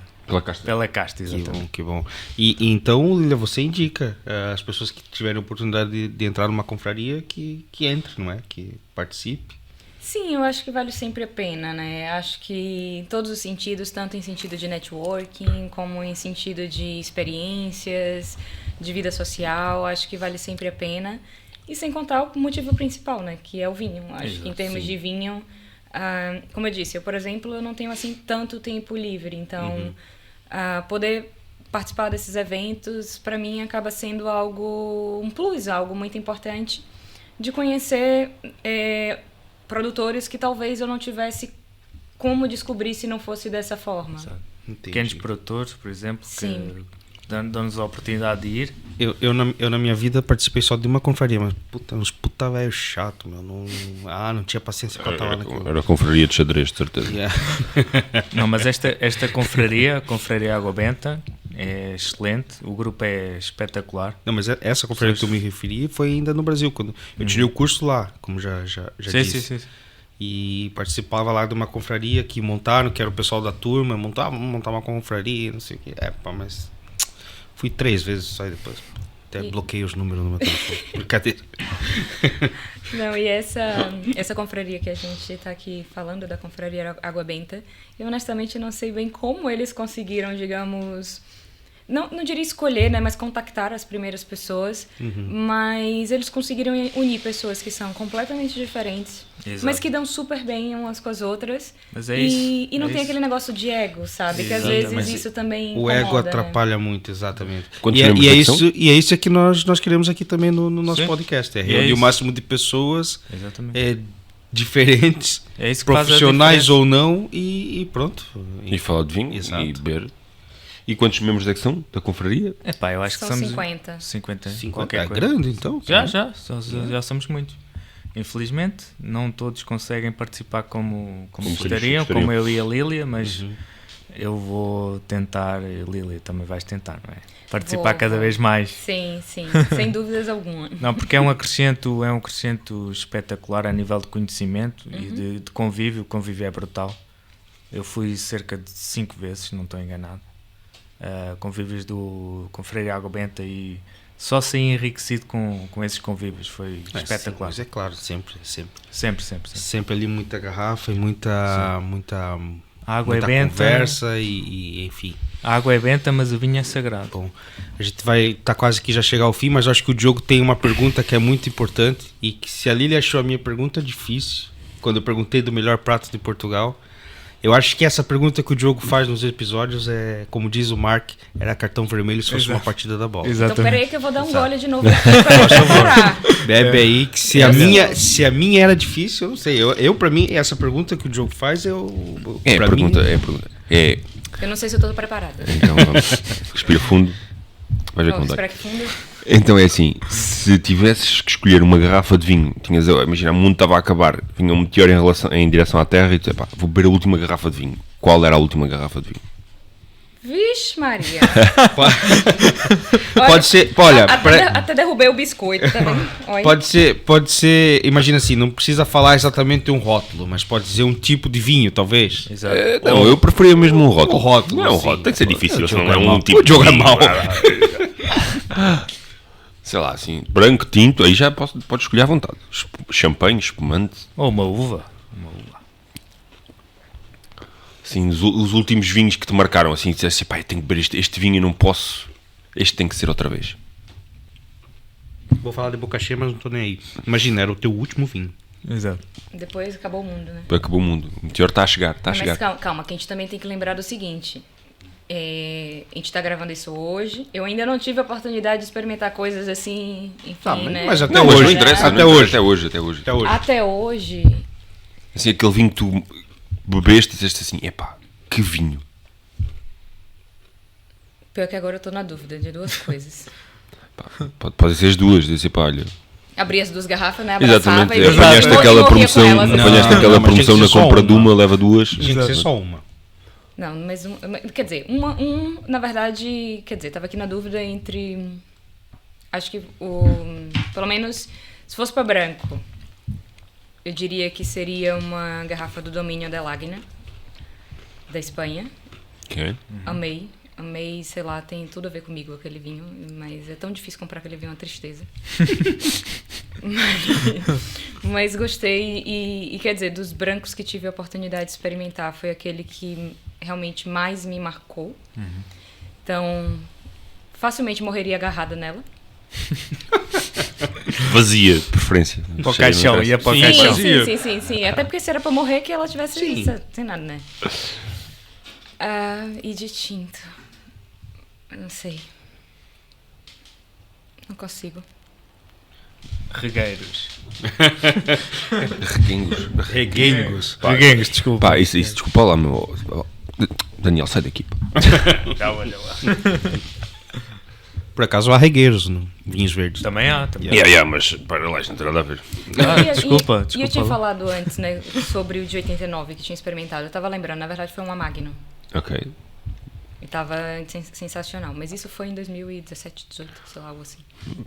casta, exatamente. Que bom. E então, Lília, você indica as pessoas que tiverem a oportunidade de entrar numa confraria que entre, não é? Que participe. Sim, eu acho que vale sempre a pena, né? Acho que em todos os sentidos, tanto em sentido de networking, como em sentido de experiências, de vida social, acho que vale sempre a pena. E sem contar o motivo principal, né? Que é o vinho. Acho que em termos de vinho, como eu disse, eu, por exemplo, eu não tenho assim tanto tempo livre, então poder participar desses eventos, para mim, acaba sendo um plus, algo muito importante de conhecer produtores que talvez eu não tivesse como descobrir se não fosse dessa forma. Pequenos produtores, por exemplo, Sim. que dão-nos a oportunidade de ir. Eu na minha vida participei só de uma confraria, mas uns puta velho chato, meu. Não tinha paciência para estar lá naquilo. Era a confraria de xadrez, de certeza. Yeah. Não, mas esta confraria, a Confraria Água Benta, é excelente, o grupo é espetacular. Não, mas essa confraria que eu me referi foi ainda no Brasil, quando eu tirei o curso lá, como já disse. Sim. E participava lá de uma confraria que montaram, que era o pessoal da turma, vamos montar uma confraria, não sei o que. Mas fui 3 vezes só e depois até bloqueei os números no meu telefone. Brincadeira. Não, e essa confraria que a gente está aqui falando, da Confraria Água Benta, eu honestamente não sei bem como eles conseguiram, digamos, não diria escolher, né, mas contactar as primeiras pessoas, mas eles conseguiram unir pessoas que são completamente diferentes, Exato. mas que dão super bem umas com as outras, Mas é e isso, não é tem isso. aquele negócio de ego, sabe? Que às Exatamente. vezes isso também O incomoda, ego né? atrapalha muito, exatamente. Quantos E é, membros e é é que são? isso, e é isso que nós queremos aqui também no nosso Sim. podcast. É E é reunir o isso. máximo de pessoas Exatamente. diferentes, É isso que faz a profissionais diferença. ou não, e pronto. E falar de vinho Exato. e beber. E quantos membros é que são da confraria? Epá, eu acho São que somos 50. 50, 50 qualquer é coisa. grande, então. Já somos muitos. Infelizmente, não todos conseguem participar como gostariam, como eu e a Lília, mas eu vou tentar, e a Lília também vais tentar, não é? Participar Vou, cada vou. vez mais. Sim, sem dúvidas alguma. Não, porque é um acrescento espetacular a nível de conhecimento e de convívio. O convívio é brutal. Eu fui cerca de 5 vezes, não estou enganado. Convívios do Confraria Água Benta e só saí enriquecido com esses convívios. Foi espetacular. Mas é claro, sempre. Sempre. Sempre ali muita garrafa e muita A água é muita benta, conversa e enfim. a água é benta, mas o vinho é sagrado. Bom, a gente vai tá quase que já chegar ao fim, mas eu acho que o Diogo tem uma pergunta que é muito importante e que se a Lília achou a minha pergunta difícil, quando eu perguntei do melhor prato de Portugal, eu acho que essa pergunta que o Diogo faz nos episódios é, como diz o Mark, era cartão vermelho se fosse Exato. uma partida da bola. Então peraí que eu vou dar um Exato. gole de novo aqui pra preparar. Bebe aí, que se a minha era difícil, eu não sei. Eu pra mim, essa pergunta que o Diogo faz, É pra pergunta, mim, é pergunta. É, Eu não sei se eu tô preparada. então vamos. Respira fundo. Vais ver Vamos como dói. esperar que fundo. Então é assim, se tivesses que escolher uma garrafa de vinho, imagina, o mundo estava a acabar, vinha um meteoro em direção à Terra e tu, epá, vou beber a última garrafa de vinho. Qual era a última garrafa de vinho? Vixe, Maria. Pode ser, olha, Até derrubei o biscoito, tá vendo? Olha. pode ser, imagina assim, não precisa falar exatamente um rótulo, mas pode dizer um tipo de vinho, talvez. Exato. Não, eu preferia mesmo um rótulo. O rótulo, Não, um sim. rótulo, tem que ser difícil, O senão jogo não é é mau. um tipo O jogo de é vinho. mau. Sei lá, assim, branco, tinto, aí já pode escolher à vontade. Champanhe, espumante. Ou uma uva. Assim, os últimos vinhos que te marcaram, assim, disseste, pá, eu tenho que beber este vinho e não posso, este tem que ser outra vez. Vou falar de boca cheia, mas não tô nem aí. Imagina, era o teu último vinho. Exato. Depois acabou o mundo, né? Acabou o mundo. O meteoro está a chegar, está a Mas chegar. calma, que a gente também tem que lembrar do seguinte. A gente tá gravando isso hoje. Eu ainda não tive a oportunidade de experimentar coisas assim, enfim, Tá, né? mas até Não, mas hoje. não interessa, Até não hoje. interessa, até hoje. Até hoje. Até hoje, Assim, aquele vinho que tu bebeste e disseste assim, epá, que vinho. pior que agora eu tô na dúvida de duas coisas. Pá, pode ser as duas, dizer, pá, olha. Abri as duas garrafas, né? Abraçava Exatamente, e apanhaste morria aquela com promoção, elas. apanhaste Não, aquela mas tem que promoção ser na só compra uma. de uma, leva duas. Tinha que ser só uma. Não, mas quer dizer, na verdade, tava aqui na dúvida entre, acho que pelo menos, se fosse para branco, eu diria que seria uma garrafa do Domínio de Lagna, da Espanha. Ok. Amei, sei lá, tem tudo a ver comigo aquele vinho, mas é tão difícil comprar aquele vinho, é uma tristeza. mas gostei e quer dizer, dos brancos que tive a oportunidade de experimentar, foi aquele que realmente mais me marcou. Então, facilmente morreria agarrada nela. Vazia, de preferência. Para o Cheia, caixão, não ia para o Sim, caixão. Sim. Até porque se era pra morrer, que ela tivesse sem nada, né? E de tinto. Eu não sei. Não consigo. Regueiros. Reguengos. Reguengos. Reguengos, desculpa. Pá, isso, desculpa lá, meu. Daniel, sai daqui. Pá. Olha lá. Por acaso há regueiros no vinhos verdes. Também há. Também. Mas para lá, isto não tem nada a ver. Desculpa. E eu tinha falado antes, né, sobre o de 89 que tinha experimentado. Eu tava lembrando, na verdade foi uma Magnum. Ok. E tava sensacional. Mas isso foi em 2017, 18, sei lá, algo assim.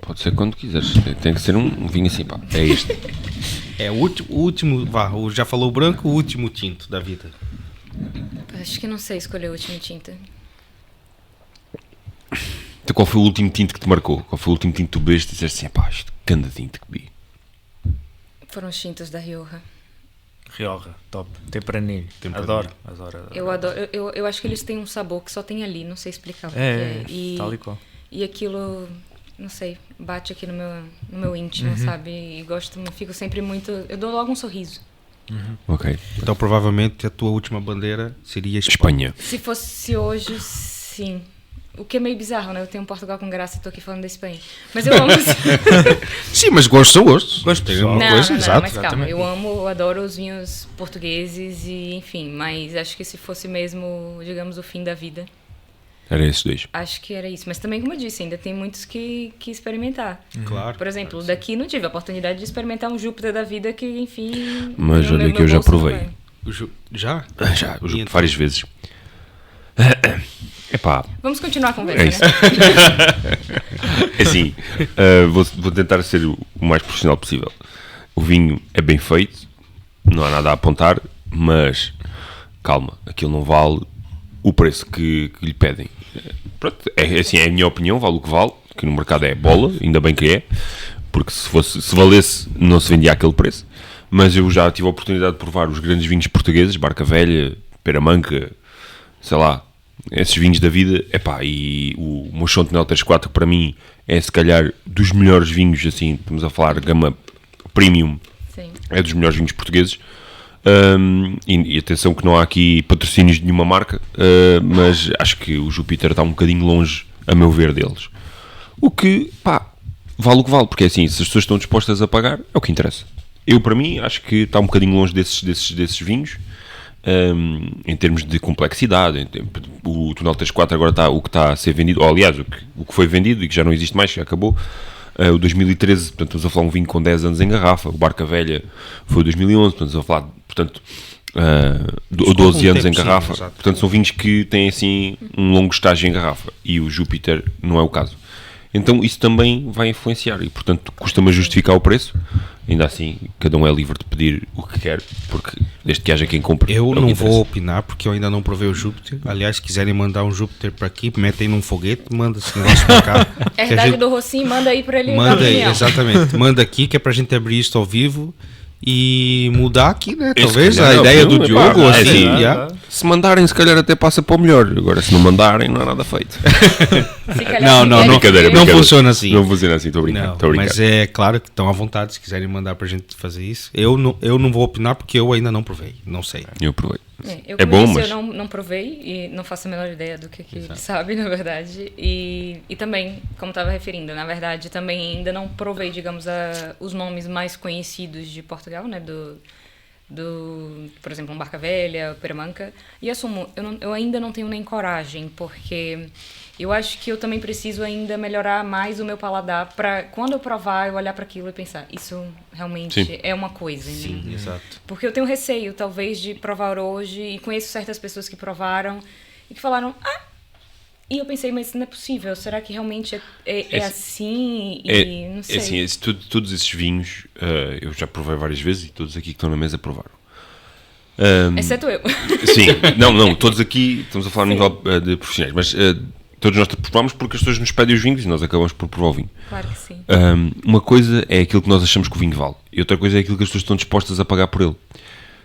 Pode ser quando quiseres. Tem que ser um vinho assim, pá. É este. É o último, já falou o branco, o último tinto da vida. Acho que não sei escolher o último tinta. Então qual foi o último tinto que te marcou? Qual foi o último tinto que tu bebeste e disseste assim, pá, isto canda tinto que vi? Foram os tintos da Rioja. Rioja, top. Tempranilho. Adoro. Eu adoro. Eu acho que eles têm um sabor que só tem ali, não sei explicar o que É, é. tal e qual. E aquilo, não sei, bate aqui no meu íntimo, sabe? E fico sempre muito... Eu dou logo um sorriso. Ok. Então provavelmente a tua última bandeira seria Espanha. Se fosse hoje, sim. O que é meio bizarro, né? Eu tenho Portugal com graça e tô aqui falando da Espanha. Mas eu amo... Sim, mas gostos são gostos. Gosto Tem pessoal. uma Não, coisa, não, exato. mas calma, exatamente. eu adoro os vinhos portugueses e enfim, mas acho que se fosse mesmo, digamos, o fim da vida, Era esses dois. acho que era isso. Mas também, como eu disse, ainda tem muitos que experimentar. Claro. Por exemplo, daqui não tive a oportunidade de experimentar um Júpiter da vida que, enfim... Mas no olha meu que eu já bolso não provei. vai. Já? Já, E então? várias vezes. Epá, Vamos continuar a é conversa, isso. né? É assim, vou tentar ser o mais profissional possível. O vinho é bem feito, não há nada a apontar, mas calma, aquilo não vale o preço que lhe pedem. Pronto, é assim, é a minha opinião, vale o que vale, que no mercado é bola, ainda bem que é, porque se valesse não se vendia aquele preço. Mas eu já tive a oportunidade de provar os grandes vinhos portugueses, Barca Velha, Pera Manca, sei lá, esses vinhos da vida, epá, e o Mochão de Nel 34 para mim é se calhar dos melhores vinhos, assim, estamos a falar gama premium, Sim. é dos melhores vinhos portugueses. E atenção que não há aqui patrocínios de nenhuma marca, mas acho que o Júpiter está um bocadinho longe, a meu ver, deles. O que, pá, vale o que vale, porque é assim, se as pessoas estão dispostas a pagar, é o que interessa. Eu, para mim, acho que está um bocadinho longe desses vinhos, em termos de complexidade. O Tonel 34 agora está o que está a ser vendido, ou aliás, o que foi vendido e que já não existe mais, que acabou. O 2013, portanto, estamos a falar um vinho com 10 anos em garrafa. O Barca Velha foi o 2011, estamos a falar, portanto, 12 anos em garrafa. Sim, portanto, são vinhos que têm, assim, um longo estágio em garrafa. E o Júpiter não é o caso. Então, isso também vai influenciar. E, portanto, custa-me a justificar o preço. Ainda assim, cada um é livre de pedir o que quer, porque desde que haja quem compre. Eu é o que não interessa. vou opinar porque eu ainda não provei o Júpiter. Aliás, se quiserem mandar um Júpiter para aqui, metem num foguete, manda esse negócio para cá. que a Herdade gente- do Rocinho, manda aí pra ele dar Manda aí, opinião. exatamente. Manda aqui que é pra gente abrir isto ao vivo e mudar aqui, né? Esse Talvez calhar a é ideia o do filme, Diogo, pá, assim. assim, já. Se mandarem, se calhar até passa para o melhor. Agora, se não mandarem, não há nada feito. Se calhar Não, não, ninguém- Brincadeira, não brincadeira. funciona assim. Não funciona assim, estou a brincar. Não, Estou a brincar. mas é claro que estão à vontade se quiserem mandar pra gente fazer isso. Eu não vou opinar porque eu ainda não provei, não sei. Eu provei. Eu, É como bom, disse, mas- eu não provei e não faço a menor ideia do que ele sabe, na verdade. E também, como estava referindo, na verdade, também ainda não provei, digamos, os nomes mais conhecidos de Portugal, né? Por exemplo, um Barca Velha, Peramanca. E assumo, eu ainda não tenho nem coragem, porque eu acho que eu também preciso ainda melhorar mais o meu paladar para quando eu provar, eu olhar para aquilo e pensar, isso realmente Sim. é uma coisa, né? Exato. Porque eu tenho receio, talvez, de provar hoje, e conheço certas pessoas que provaram e que falaram, e eu pensei, mas não é possível, será que realmente é assim? E não sei. É assim, todos esses vinhos, eu já provei várias vezes e todos aqui que estão na mesa provaram. Exceto eu. Sim, não, todos aqui, estamos a falar no nível de profissionais, mas todos nós provamos porque as pessoas nos pedem os vinhos e nós acabamos por provar o vinho. Claro que sim. Uma coisa é aquilo que nós achamos que o vinho vale e outra coisa é aquilo que as pessoas estão dispostas a pagar por ele.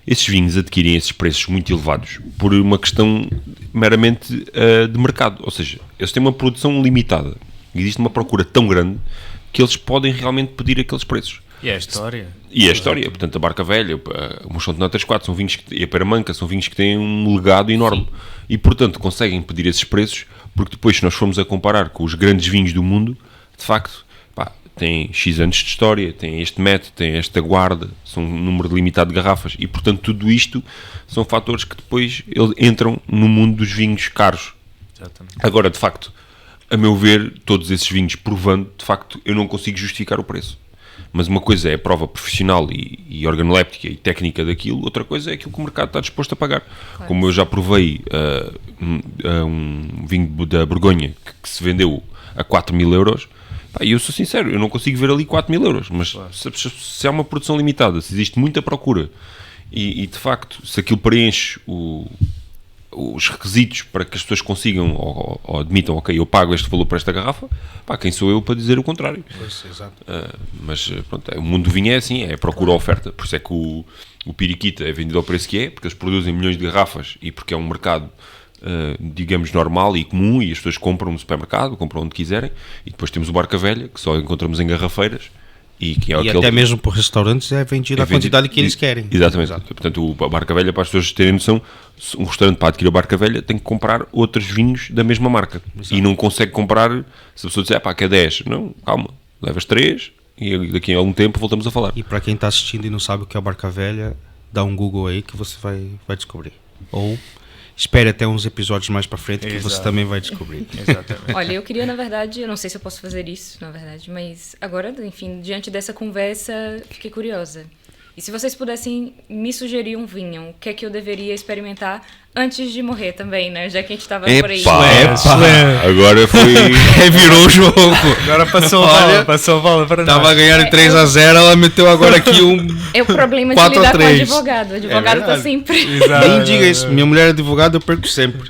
Esses vinhos adquirem esses preços muito elevados por uma questão meramente de mercado, ou seja, eles têm uma produção limitada. Existe uma procura tão grande que eles podem realmente pedir aqueles preços. E é a história. E a história, portanto, a Barca Velha, o Mochão de Nel 34, são vinhos e a Peramanca são vinhos que têm um legado enorme. E, portanto, conseguem pedir esses preços, porque depois, se nós formos a comparar com os grandes vinhos do mundo, de facto, tem X anos de história, tem este método, tem esta guarda, são um número limitado de garrafas. E, portanto, tudo isto são fatores que depois entram no mundo dos vinhos caros. Exatamente. Agora, de facto, a meu ver, todos esses vinhos provando, de facto, eu não consigo justificar o preço. Mas uma coisa é a prova profissional e organoléptica e técnica daquilo, outra coisa é aquilo que o mercado está disposto a pagar. Claro. Como eu já provei um vinho da Borgonha que se vendeu a 4.000 euros, e eu sou sincero, eu não consigo ver ali 4.000 euros, mas se há uma produção limitada, se existe muita procura e de facto, se aquilo preenche os requisitos para que as pessoas consigam ou admitam, ok, eu pago este valor para esta garrafa, pá, quem sou eu para dizer o contrário? Pois, exato. Mas pronto, o mundo do vinho é assim, é procura-oferta, por isso é que o Piriquita é vendido ao preço que é, porque eles produzem milhões de garrafas e porque é um mercado, digamos, normal e comum, e as pessoas compram no supermercado, compram onde quiserem, e depois temos o Barca Velha, que só encontramos em garrafeiras, e que é E aquele até mesmo por restaurantes é vendido a quantidade que eles querem. Exatamente. Portanto, a Barca Velha, para as pessoas terem noção, um restaurante para adquirir a Barca Velha tem que comprar outros vinhos da mesma marca. E não consegue comprar, se a pessoa disser, pá, que é 10. Não, calma, levas 3 e daqui a algum tempo voltamos a falar. E para quem está assistindo e não sabe o que é a Barca Velha, dá um Google aí que você vai descobrir. Ou espere até uns episódios mais para frente que você também vai descobrir. Exatamente. Olha, eu queria, na verdade, eu não sei se eu posso fazer isso, na verdade, mas agora, enfim, diante dessa conversa, fiquei curiosa. E se vocês pudessem me sugerir um vinho, o que é que eu deveria experimentar antes de morrer também, né? Já que a gente estava por aí. Agora foi... Virou o jogo. Agora passou a bola para Tava nós. ganhando 3-0, ela meteu agora aqui um... É o problema de 4 a lidar com o 3. advogado. O advogado tá verdade. sempre... Nem diga isso, minha mulher é advogada, eu perco sempre.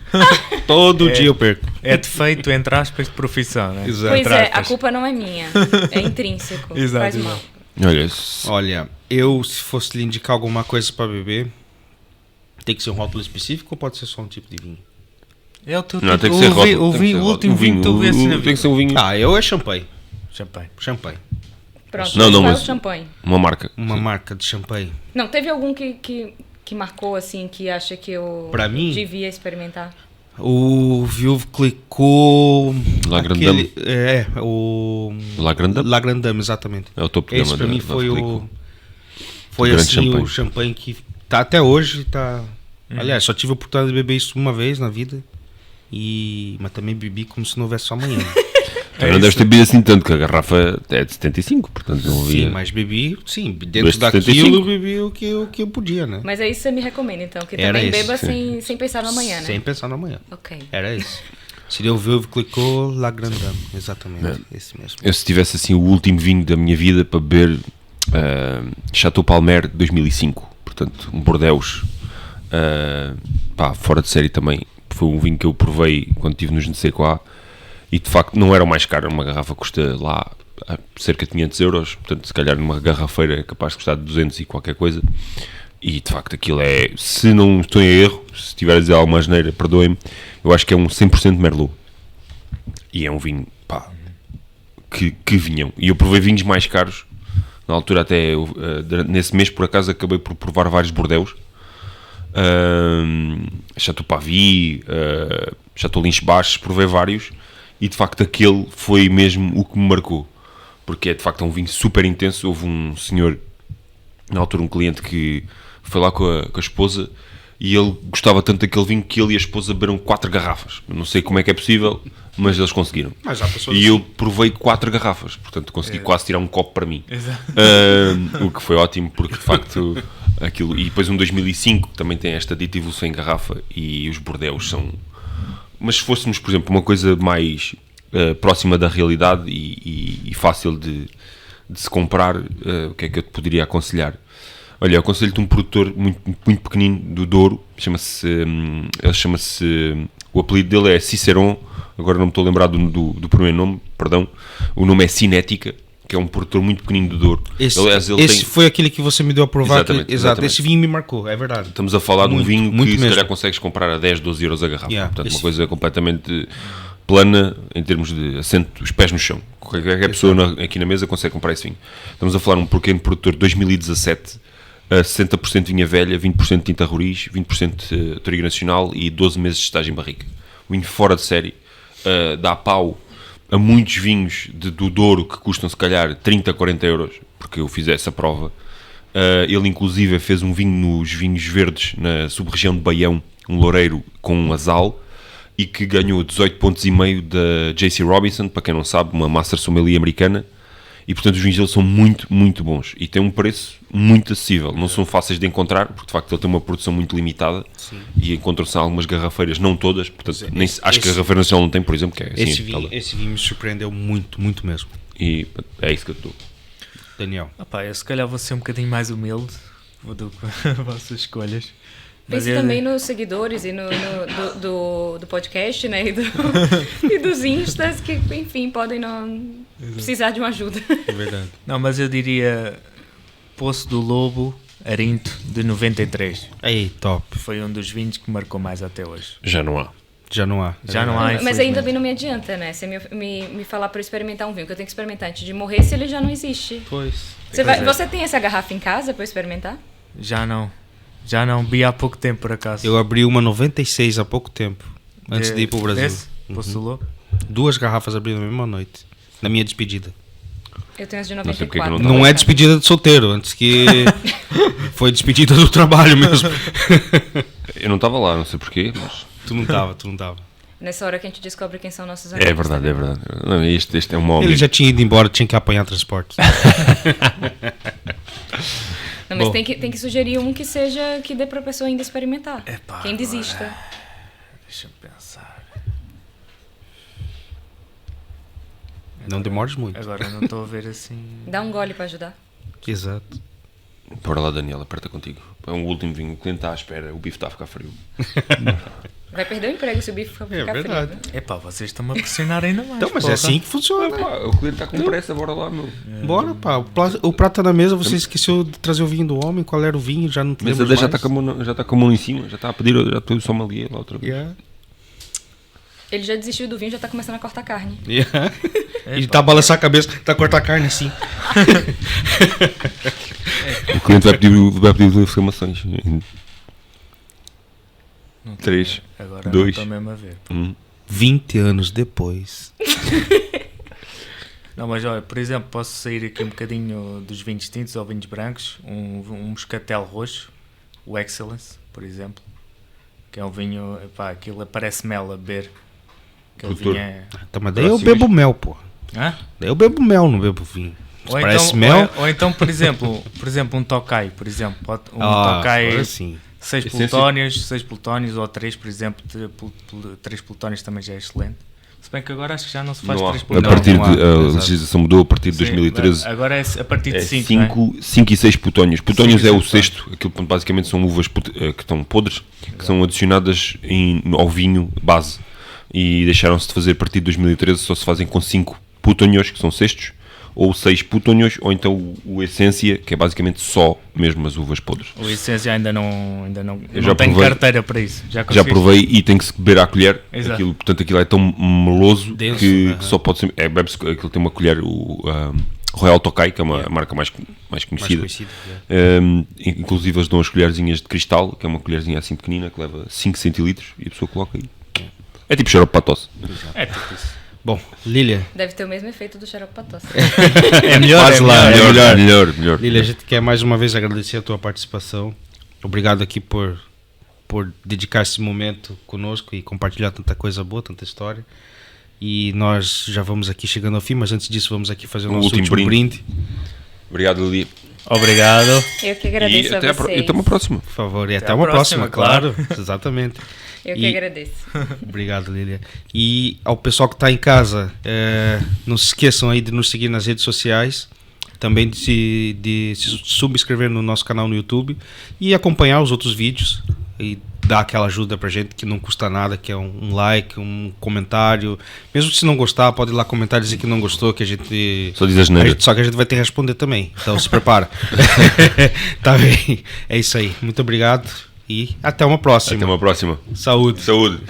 Todo dia eu perco. É defeito, entre aspas, de profissão, né? Exato. Pois Entre é, a aspas. culpa não é minha. É intrínseco. Exato, Faz exato. mal. Olha, Olha, eu se fosse lhe indicar alguma coisa para beber, tem que ser um rótulo específico ou pode ser só um tipo de vinho? É o teu não, tipo, tem que ser rótulo. o tem que ser último rótulo. vinho que tu vês na Tem que vida. ser um vinho... Ah, eu é champanhe. Champanhe. Champanhe. Pronto, Não, qual é mas- o champanhe? Uma marca. Uma marca de champanhe. Não, teve algum que marcou, assim, que acha que eu Pra mim? devia experimentar? O Viúvo Clicquot... La Grande aquele- É, o... La Grande Dame? La Grande Dame, exatamente. É o topo de Esse gama pra mim da foi Clicquot. o... Foi grande assim champanhe. o champanhe que tá até hoje, tá... Aliás, só tive a oportunidade de beber isso uma vez na vida. Mas também bebi como se não houvesse amanhã. Não deves ter bebido assim tanto, que a garrafa é de 75, portanto não havia... Sim, mas bebi, sim, dentro 2,75. daquilo bebi o que eu podia, né? Mas aí você me recomenda, então, que Era também esse, beba sim. sem pensar no amanhã, né? Sem pensar no amanhã. Ok. Era esse. Seria o Viúvo Clicquot La Grande Dame, exatamente, esse mesmo. Eu se tivesse assim o último vinho da minha vida para beber, Chateau Palmer 2005, portanto um Bordeaux, pá, fora de série também. Foi um vinho que eu provei quando estive no Je ne sais quoi, e de facto não era o mais caro. Uma garrafa custa lá cerca de 500 euros, portanto se calhar numa garrafeira é capaz de custar 200 e qualquer coisa. E de facto aquilo é, se não estou em erro, se estiver a dizer alguma asneira, perdoem-me, eu acho que é um 100% Merlot. E é um vinho, pá, que vinham. E eu provei vinhos mais caros, na altura até, nesse mês por acaso acabei por provar vários Bordeaux. Chateau Pavie, Chateau Linche-Baches, provei vários, e de facto aquele foi mesmo o que me marcou. Porque é de facto um vinho super intenso. Houve um senhor, na altura um cliente que foi lá com a esposa, e ele gostava tanto daquele vinho que ele e a esposa beberam 4 garrafas. Eu não sei como é que é possível, mas eles conseguiram. Mas já passou E assim. eu provei 4 garrafas, portanto consegui quase tirar um copo para mim. O que foi ótimo, porque de facto aquilo. E depois um 2005 também tem esta dita evolução em garrafa, e os Bordeaux são. Mas se fôssemos, por exemplo, uma coisa mais próxima da realidade e fácil de se comprar, o que é que eu te poderia aconselhar? Olha, eu aconselho-te um produtor muito, muito pequenino do Douro, o apelido dele é Ciceron, agora não me estou a lembrar do primeiro nome, perdão, o nome é Cinética, que é um produtor muito pequenino do Douro. Esse Ele tem- foi aquele que você me deu a provar. Exatamente, Exato, exatamente. esse vinho me marcou, é verdade. Estamos a falar de um Muito, vinho muito que se mesmo. calhar consegues comprar a 10, 12 euros a garrafa. Yeah, Portanto, esse- uma coisa completamente plana em termos de assento, os pés no chão. Qualquer pessoa aqui na mesa consegue comprar esse vinho. Estamos a falar de um pequeno produtor de 2017, 60% vinha velha, 20% tinta roriz, 20% trigo nacional e 12 meses de estágio em barrica. Vinho fora de série, dá pau a muitos vinhos do Douro que custam se calhar 30, 40 euros, porque eu fiz essa prova. Ele inclusive fez um vinho nos vinhos verdes na sub-região de Baião, um loureiro com um azal, e que ganhou 18,5 pontos da J.C. Robinson, para quem não sabe, uma Master Sommelier americana. E portanto os vinhos dele são muito, muito bons e têm um preço muito acessível. Não são fáceis de encontrar, porque de facto ele tem uma produção muito limitada. Sim. E encontram-se algumas garrafeiras, não todas, portanto acho que a garrafeira nacional não tem, por exemplo, que é assim. Esse vinho me surpreendeu muito, muito mesmo. E é isso que eu estou. Daniel. Eu se calhar vou ser um bocadinho mais humilde do que as vossas escolhas. Pense também nos seguidores e do podcast, né? E dos instas que, enfim, podem não precisar de uma ajuda. É verdade. Não, mas eu diria Poço do Lobo, Arinto, de 93. Aí, top. Foi um dos vinhos que marcou mais até hoje. Já não há. Já não há. Já não há, Mas infelizmente. ainda bem não me adianta, né? Você me falar para eu experimentar um vinho que eu tenho que experimentar antes de morrer, se ele já não existe. Pois. Você tem essa garrafa em casa para eu experimentar? Já não. Vi há pouco tempo, por acaso. Eu abri uma 96 há pouco tempo, antes de ir para o Brasil. Desse? Poço do Lobo? 2 garrafas abri na mesma noite, na minha despedida. Eu tenho as de sei porque que 94. Não é despedida de solteiro, antes que foi despedida do trabalho mesmo. Eu não estava lá, não sei porquê, mas... Tu não tava. Nessa hora que a gente descobre quem são nossos amigos. É verdade, é verdade. Não, este é um mau Ele amigo. já tinha ido embora, tinha que apanhar transporte. Não, mas Bom. tem que sugerir um que seja que dê pra pessoa ainda experimentar. Epá, Quem desista. Deixa eu pensar. Não demores muito. Agora não estou a ver assim. Dá um gole pra ajudar. Exato. Bora lá, Daniela, aperta contigo. É um último vinho, o cliente está à espera, o bife está a ficar frio. Vai perder o emprego se o bife ficar verdade. frio. Epá, vocês estão-me a pressionar ainda mais. Então, mas porra. é assim que funciona. O cliente está com pressa, bora lá, meu. Bora, pá. O prato tá na mesa, você esqueceu de trazer o vinho do homem. Qual era o vinho? Já não te Mas lembras já mais? está com a mão em cima, já está a pedir, já estou só sommelier lá outra vez. Yeah. Ele já desistiu do vinho, já tá começando a cortar carne. Yeah. E tá a balançar a cabeça, tá a cortar a carne assim. O cliente vai pedir informações. 3, Agora 2, não estou mesmo a ver. 20 anos depois. Não, mas olha, por exemplo, posso sair aqui um bocadinho dos vinhos tintos ou vinhos brancos. Um moscatel roxo, o Excellence, por exemplo. Que é um vinho, epá, aquilo parece mel a beber. Aquele Doutor. vinho é... Então, mas daí eu bebo mel, pô. Hã? Daí eu bebo mel, não bebo vinho. Ou Parece então, mel. Ou então, por exemplo, um Tokai, por exemplo. Um Tokai, agora sim. 6 plutónios ou 3, por exemplo. 3 plutónios também já é excelente. Se bem que agora acho que já não se faz Não há. 3 A plutónios. partir não há, de, a exato. legislação mudou a partir de Sim, 2013. agora é a partir de É 5, 5 e 6 plutónios. Plutónios Cinco e é o seis sexto, aquilo basicamente são uvas que estão podres, que são adicionadas ao vinho base. E deixaram-se de fazer a partir de 2013, só se fazem com 5 plutónios, que são sextos, ou 6 plutónios, ou então o essência, que é basicamente só mesmo as uvas podres. O essência ainda não Eu já tenho provei. carteira para isso. Já Já provei e tem que se beber à colher. Exato. Portanto, aquilo é tão meloso Denso, que aham. só pode ser. Bebe-se, aquilo tem uma colher, o Royal Tokai, que é uma marca mais Mais conhecida. conhecido. Yeah. Inclusive eles dão as colherzinhas de cristal, que é uma colherzinha assim pequenina que leva 5 centilitros e a pessoa coloca aí. É tipo xarope para a tosse. É tipo isso. Bom, Lília. Deve ter o mesmo efeito do xarope pra tosse. É melhor, Quase lá, melhor. Lília, a gente quer mais uma vez agradecer a tua participação. Obrigado aqui por dedicar esse momento conosco e compartilhar tanta coisa boa, tanta história. E nós já vamos aqui chegando ao fim, mas antes disso vamos aqui fazer o nosso último brinde. Obrigado, Lili. Obrigado. Eu que agradeço E a até vocês. até uma próxima. Por favor, e até a uma próxima, próxima, claro. Exatamente. Eu que E- agradeço. Obrigado, Lília. E ao pessoal que está em casa, não se esqueçam aí de nos seguir nas redes sociais, também de se subscrever no nosso canal no YouTube e acompanhar os outros vídeos e dar aquela ajuda pra gente que não custa nada, que é um like, um comentário. Mesmo se não gostar, pode ir lá comentar e dizer que não gostou, que a gente... Só diz asneira. Só que a gente vai ter que responder também. Então se prepara. Tá bem. É isso aí. Muito obrigado e até uma próxima. Até uma próxima. Saúde. Saúde.